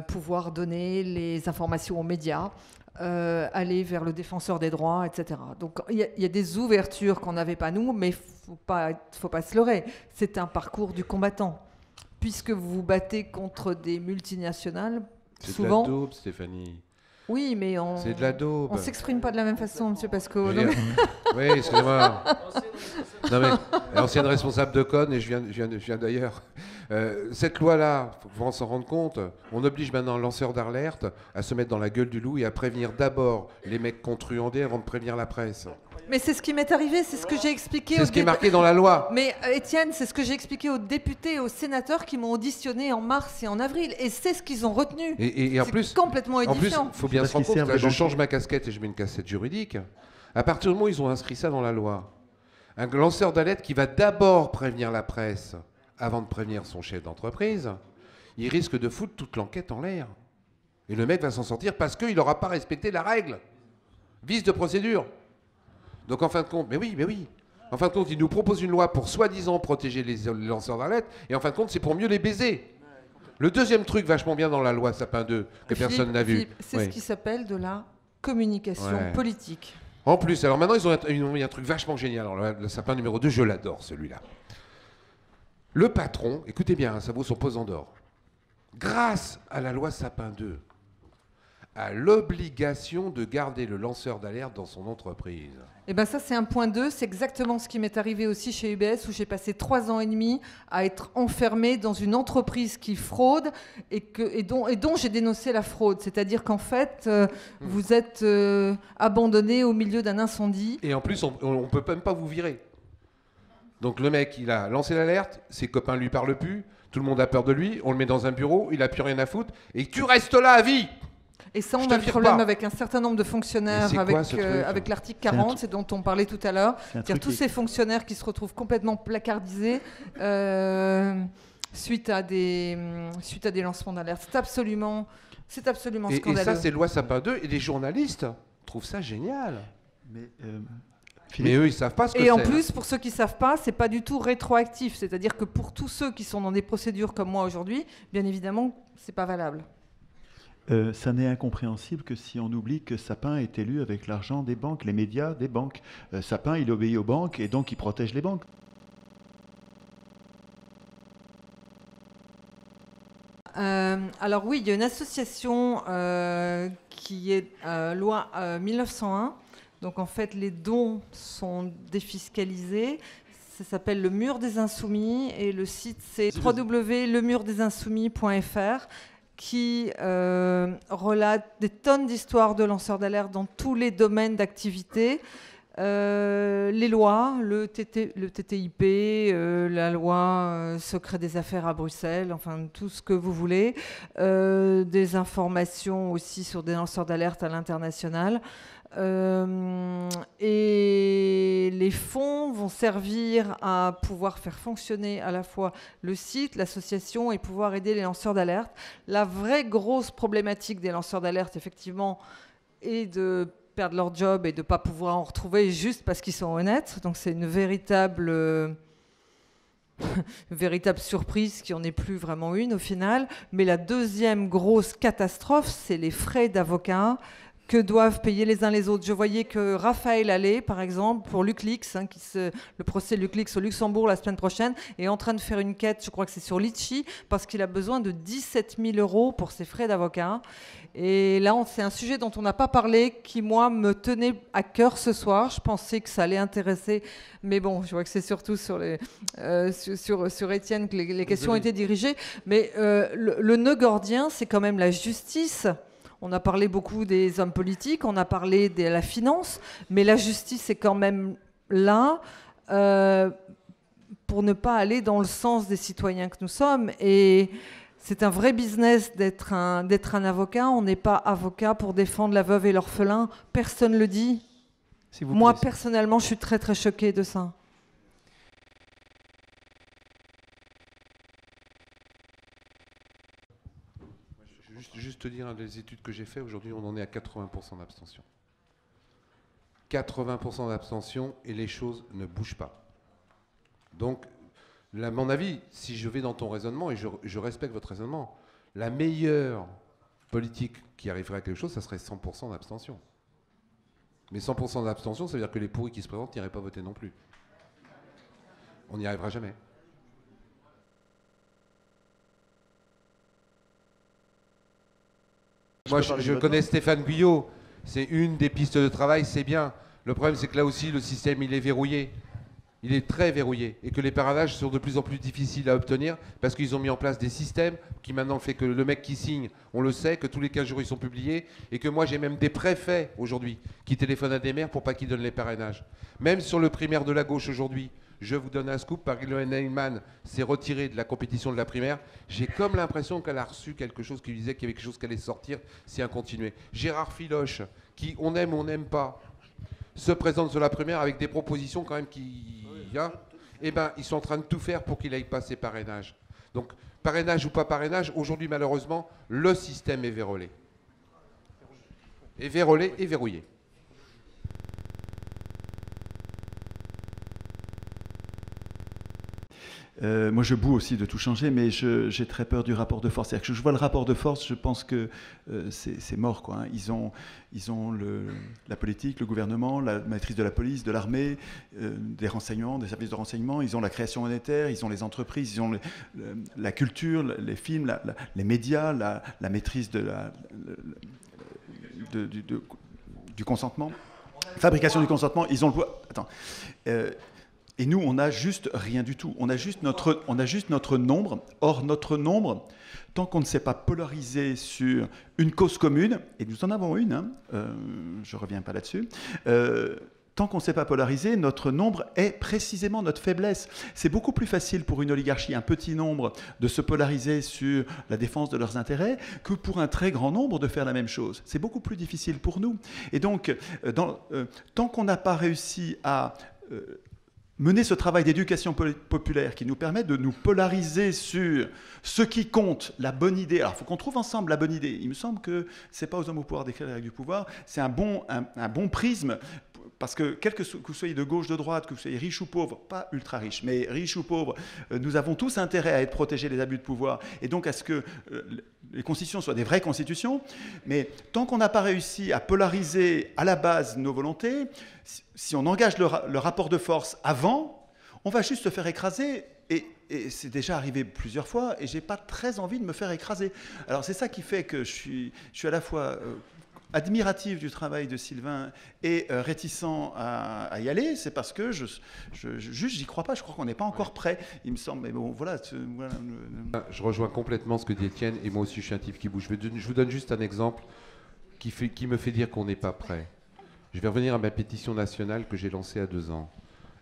pouvoir donner les informations aux médias, aller vers le défenseur des droits, etc. Donc il y a des ouvertures qu'on n'avait pas nous, mais faut pas se leurrer. C'est un parcours du combattant, puisque vous vous battez contre des multinationales. C'est souvent. De la daube, Stéphanie. Oui, mais c'est de la daube. On s'exprime pas de la même façon, Monsieur Pasco. Oui, excusez-moi. Non mais ancienne responsable de Cône, et je viens d'ailleurs. Cette loi-là, faut s'en rendre compte, on oblige maintenant un lanceur d'alerte à se mettre dans la gueule du loup et à prévenir d'abord les mecs contruandés avant de prévenir la presse. Mais c'est ce qui m'est arrivé, c'est ce que j'ai expliqué. C'est ce qui est marqué dans la loi. Mais Étienne, c'est ce que j'ai expliqué aux députés et aux sénateurs qui m'ont auditionné en mars et en avril, et c'est ce qu'ils ont retenu. Et en plus, complètement édifiant. En plus, il faut bien se rendre compte que là, je change ma casquette et je mets une casquette juridique. À partir du moment où ils ont inscrit ça dans la loi, un lanceur d'alerte qui va d'abord prévenir la presse avant de prévenir son chef d'entreprise, il risque de foutre toute l'enquête en l'air. Et le mec va s'en sortir parce qu'il n'aura pas respecté la règle. Vice de procédure. Donc en fin de compte, mais oui. En fin de compte, il nous propose une loi pour soi-disant protéger les lanceurs d'alerte, et en fin de compte, c'est pour mieux les baiser. Le deuxième truc vachement bien dans la loi Sapin 2, que personne n'a vu. C'est ce qui s'appelle de la communication politique. En plus, alors maintenant, ils ont mis un truc vachement génial. Alors, le Sapin numéro 2, je l'adore, celui-là. Le patron, écoutez bien, ça vaut son pesant d'or. grâce à la loi Sapin 2, a l'obligation de garder le lanceur d'alerte dans son entreprise. Et bien ça, c'est un point 2. C'est exactement ce qui m'est arrivé aussi chez UBS, où j'ai passé 3 ans et demi à être enfermé dans une entreprise qui fraude et dont j'ai dénoncé la fraude. C'est-à-dire qu'en fait, vous êtes abandonné au milieu d'un incendie. Et en plus, on ne peut même pas vous virer. Donc le mec, il a lancé l'alerte, ses copains ne lui parlent plus, tout le monde a peur de lui, on le met dans un bureau, il n'a plus rien à foutre, et tu restes là à vie. Et ça, on a le problème avec un certain nombre de fonctionnaires, avec l'article 40, c'est dont on parlait tout à l'heure. C'est-à-dire tous ces fonctionnaires qui se retrouvent complètement placardisés suite à des lancements d'alerte. C'est absolument scandaleux. Et ça, c'est loi Sapin 2, et les journalistes trouvent ça génial. Mais eux, ils savent pas ce que c'est. Et en plus, pour ceux qui savent pas, c'est pas du tout rétroactif. C'est-à-dire que pour tous ceux qui sont dans des procédures comme moi aujourd'hui, bien évidemment, c'est pas valable. Ça n'est incompréhensible que si on oublie que Sapin est élu avec l'argent des banques, les médias des banques. Sapin, il obéit aux banques et donc il protège les banques. Alors oui, il y a une association qui est loi 1901. Donc en fait, les dons sont défiscalisés. Ça s'appelle le Mur des Insoumis et le site c'est www.lemurdesinsoumis.fr qui relate des tonnes d'histoires de lanceurs d'alerte dans tous les domaines d'activité. Les lois, le TTIP, la loi secret des affaires à Bruxelles, enfin tout ce que vous voulez, des informations aussi sur des lanceurs d'alerte à l'international. Et les fonds vont servir à pouvoir faire fonctionner à la fois le site, l'association et pouvoir aider les lanceurs d'alerte. La vraie grosse problématique des lanceurs d'alerte, effectivement, est de perdre leur job et de ne pas pouvoir en retrouver juste parce qu'ils sont honnêtes. Donc c'est une véritable surprise qui n'en est plus vraiment une au final. Mais la deuxième grosse catastrophe, c'est les frais d'avocat que doivent payer les uns les autres. Je voyais que Raphaël Allais, par exemple, pour LuxLeaks, le procès LuxLeaks au Luxembourg la semaine prochaine, est en train de faire une quête, je crois que c'est sur Litchi, parce qu'il a besoin de 17 000 € pour ses frais d'avocat. Et là, c'est un sujet dont on n'a pas parlé, qui, moi, me tenait à cœur ce soir. Je pensais que ça allait intéresser, mais bon, je vois que c'est surtout sur Étienne que les questions étaient dirigées. Mais le nœud gordien, c'est quand même la justice. On a parlé beaucoup des hommes politiques, on a parlé de la finance, mais la justice est quand même là pour ne pas aller dans le sens des citoyens que nous sommes. Et c'est un vrai business d'être un avocat. On n'est pas avocat pour défendre la veuve et l'orphelin. Personne ne le dit. Moi, personnellement, je suis très, très choquée de ça. Juste te dire, les études que j'ai faites, aujourd'hui, on en est à 80% d'abstention. 80% d'abstention et les choses ne bougent pas. Donc, à mon avis, si je vais dans ton raisonnement, et je respecte votre raisonnement, la meilleure politique qui arriverait à quelque chose, ça serait 100% d'abstention. Mais 100% d'abstention, ça veut dire que les pourris qui se présentent n'iraient pas voter non plus. On n'y arrivera jamais. Moi, je connais Stéphane Guyot. C'est une des pistes de travail, c'est bien. Le problème, c'est que là aussi, le système, il est verrouillé. Il est très verrouillé. Et que les parrainages sont de plus en plus difficiles à obtenir parce qu'ils ont mis en place des systèmes qui maintenant fait que le mec qui signe, on le sait, que tous les 15 jours, ils sont publiés. Et que moi, j'ai même des préfets aujourd'hui qui téléphonent à des maires pour pas qu'ils donnent les parrainages. Même sur le primaire de la gauche aujourd'hui, je vous donne un scoop, Marie-Hélène Heilmann s'est retirée de la compétition de la primaire. J'ai comme l'impression qu'elle a reçu quelque chose qui lui disait qu'il y avait quelque chose qui allait sortir si elle continuait. Gérard Filoche, qui on aime ou on n'aime pas, se présente sur la primaire avec des propositions quand même qui... Eh ben, ils sont en train de tout faire pour qu'il aille passer parrainage. Donc, parrainage ou pas parrainage, aujourd'hui, malheureusement, le système est vérolé. Et vérolé et verrouillé. Moi, je boue aussi de tout changer, mais j'ai très peur du rapport de force. C'est-à-dire que je vois le rapport de force, je pense que c'est mort, quoi, hein. Ils ont la politique, le gouvernement, la maîtrise de la police, de l'armée, des renseignements, des services de renseignement. Ils ont la création monétaire, ils ont les entreprises, ils ont la culture, les films, les médias, la maîtrise du consentement. Fabrication du consentement, ils ont le pouvoir. Attends. Et nous, on n'a juste rien du tout. On a juste notre nombre. Or, notre nombre, tant qu'on ne s'est pas polarisé sur une cause commune, et nous en avons une, hein, je ne reviens pas là-dessus, tant qu'on ne s'est pas polarisé, notre nombre est précisément notre faiblesse. C'est beaucoup plus facile pour une oligarchie, un petit nombre, de se polariser sur la défense de leurs intérêts que pour un très grand nombre de faire la même chose. C'est beaucoup plus difficile pour nous. Et donc, tant qu'on n'a pas réussi à mener ce travail d'éducation populaire qui nous permet de nous polariser sur ce qui compte, la bonne idée. Alors, il faut qu'on trouve ensemble la bonne idée. Il me semble que ce n'est pas aux hommes au pouvoir d'écrire les règles du pouvoir, c'est un bon prisme, parce que quel que vous soyez de gauche, de droite, que vous soyez riche ou pauvre, pas ultra riche, mais riche ou pauvre, nous avons tous intérêt à être protégés des abus de pouvoir, et donc à ce que les constitutions soient des vraies constitutions. Mais tant qu'on n'a pas réussi à polariser à la base nos volontés, si on engage le rapport de force avant, on va juste se faire écraser. Et c'est déjà arrivé plusieurs fois, et je n'ai pas très envie de me faire écraser. Alors c'est ça qui fait que je suis à la fois admiratif du travail de Sylvain et réticent à y aller, c'est parce que juste j'y crois pas, je crois qu'on n'est pas encore prêt, il me semble, mais bon, voilà. Je rejoins complètement ce que dit Étienne, et moi aussi je suis un type qui bouge. Je vous donne juste un exemple qui me fait dire qu'on n'est pas prêt. Je vais revenir à ma pétition nationale que j'ai lancée à 2 ans.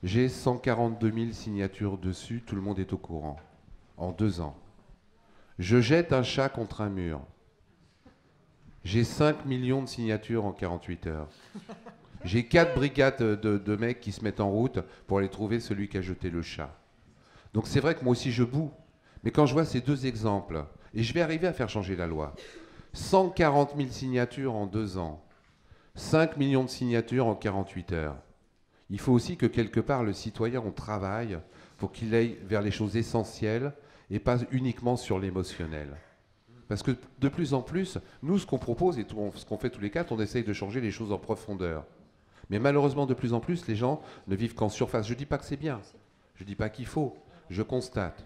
J'ai 142 000 signatures dessus, tout le monde est au courant, en 2 ans. Je jette un chat contre un mur. J'ai 5 millions de signatures en 48 heures. J'ai 4 brigades de mecs qui se mettent en route pour aller trouver celui qui a jeté le chat. Donc c'est vrai que moi aussi je boue. Mais quand je vois ces 2 exemples, et je vais arriver à faire changer la loi, 140 000 signatures en 2 ans, 5 millions de signatures en 48 heures. Il faut aussi que quelque part le citoyen, on travaille pour qu'il aille vers les choses essentielles et pas uniquement sur l'émotionnel. Parce que de plus en plus, nous, ce qu'on propose et ce qu'on fait tous les 4, on essaye de changer les choses en profondeur. Mais malheureusement, de plus en plus, les gens ne vivent qu'en surface. Je ne dis pas que c'est bien, je ne dis pas qu'il faut. Je constate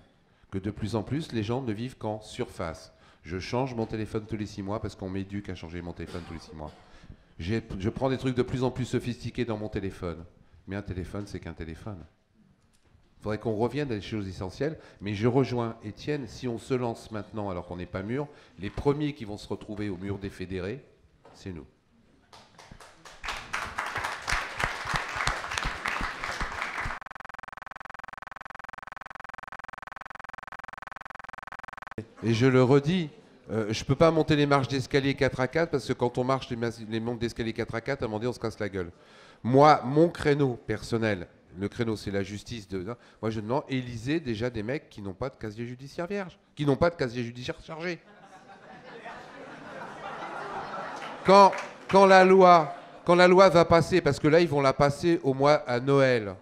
que de plus en plus, les gens ne vivent qu'en surface. Je change mon téléphone tous les 6 mois parce qu'on m'éduque à changer mon téléphone tous les 6 mois. Je prends des trucs de plus en plus sophistiqués dans mon téléphone. Mais un téléphone, c'est qu'un téléphone. Il faudrait qu'on revienne à des choses essentielles, mais je rejoins Étienne, si on se lance maintenant alors qu'on n'est pas mûr, les premiers qui vont se retrouver au mur des fédérés, c'est nous. Et je le redis, je ne peux pas monter les marches d'escalier 4 à 4 parce que quand on marche les montes d'escalier 4 à 4, à un moment donné, on se casse la gueule. Moi, mon créneau personnel, le créneau, c'est la justice. Moi, je demande, élisez déjà des mecs qui n'ont pas de casier judiciaire vierge, qui n'ont pas de casier judiciaire chargé. Quand la loi va passer, parce que là, ils vont la passer au mois à Noël,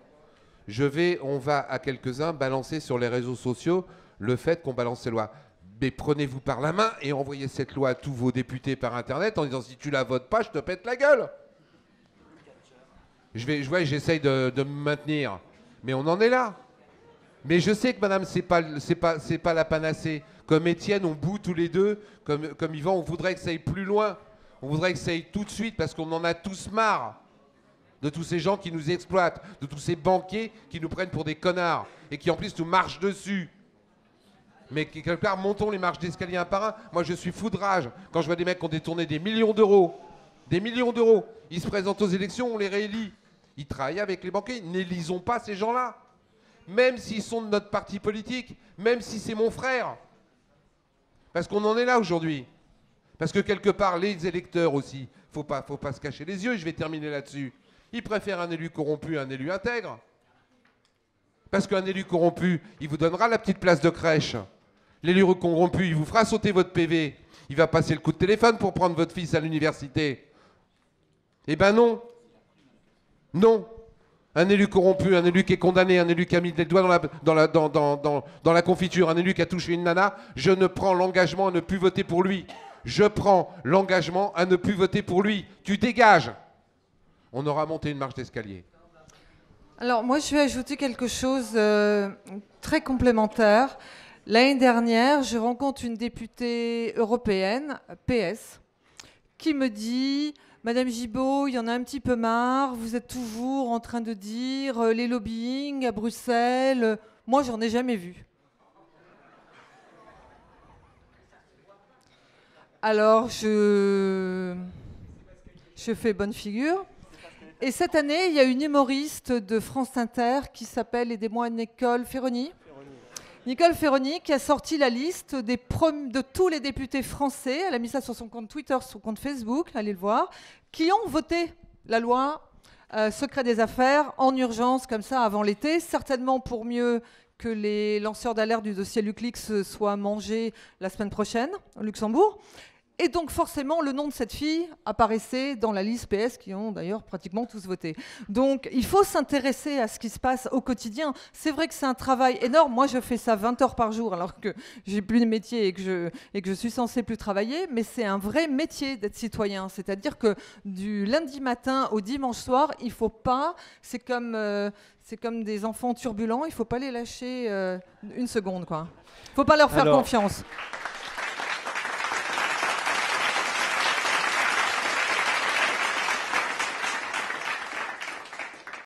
on va à quelques-uns balancer sur les réseaux sociaux le fait qu'on balance ces lois. Mais prenez-vous par la main et envoyez cette loi à tous vos députés par Internet en disant si tu la votes pas, je te pète la gueule. J'essaye de me maintenir, mais on en est là. Mais je sais que madame, c'est pas la panacée. Comme Étienne, on bout tous les deux, comme Yvan, on voudrait que ça aille plus loin. On voudrait que ça aille tout de suite parce qu'on en a tous marre de tous ces gens qui nous exploitent, de tous ces banquiers qui nous prennent pour des connards et qui en plus nous marchent dessus. Mais quelque part, montons les marches d'escalier un par un. Moi, je suis fou de rage quand je vois des mecs qui ont détourné des millions d'euros. Des millions d'euros. Ils se présentent aux élections, on les réélit. Ils travaillent avec les banquiers. N'élisons pas ces gens-là. Même s'ils sont de notre parti politique, même si c'est mon frère. Parce qu'on en est là aujourd'hui. Parce que quelque part, les électeurs aussi, faut pas se cacher les yeux, je vais terminer là-dessus. Ils préfèrent un élu corrompu à un élu intègre. Parce qu'un élu corrompu, il vous donnera la petite place de crèche. L'élu corrompu, il vous fera sauter votre PV. Il va passer le coup de téléphone pour prendre votre fils à l'université. Eh ben non. Non. Un élu corrompu, un élu qui est condamné, un élu qui a mis les doigts dans la confiture, un élu qui a touché une nana, je ne prends l'engagement à ne plus voter pour lui. Je prends l'engagement à ne plus voter pour lui. Tu dégages. On aura monté une marche d'escalier. Alors moi, je vais ajouter quelque chose très complémentaire. L'année dernière, je rencontre une députée européenne, PS, qui me dit « Madame Gibault, il y en a un petit peu marre, vous êtes toujours en train de dire les lobbying à Bruxelles. Moi, j'en ai jamais vu. » Alors, je fais bonne figure. Et cette année, il y a une humoriste de France Inter qui s'appelle, aidez-moi, Nicole Ferroni. Nicole Ferroni qui a sorti la liste de tous les députés français, elle a mis ça sur son compte Twitter, sur son compte Facebook, allez le voir, qui ont voté la loi secret des affaires en urgence, comme ça, avant l'été, certainement pour mieux que les lanceurs d'alerte du dossier LuxLeaks soient mangés la semaine prochaine au Luxembourg. Et donc forcément, le nom de cette fille apparaissait dans la liste PS, qui ont d'ailleurs pratiquement tous voté. Donc il faut s'intéresser à ce qui se passe au quotidien. C'est vrai que c'est un travail énorme. Moi, je fais ça 20 heures par jour, alors que j'ai plus de métier et que je suis censée plus travailler. Mais c'est un vrai métier d'être citoyen. C'est-à-dire que du lundi matin au dimanche soir, il faut pas... C'est comme des enfants turbulents, il ne faut pas les lâcher une seconde, quoi. Il ne faut pas leur faire confiance.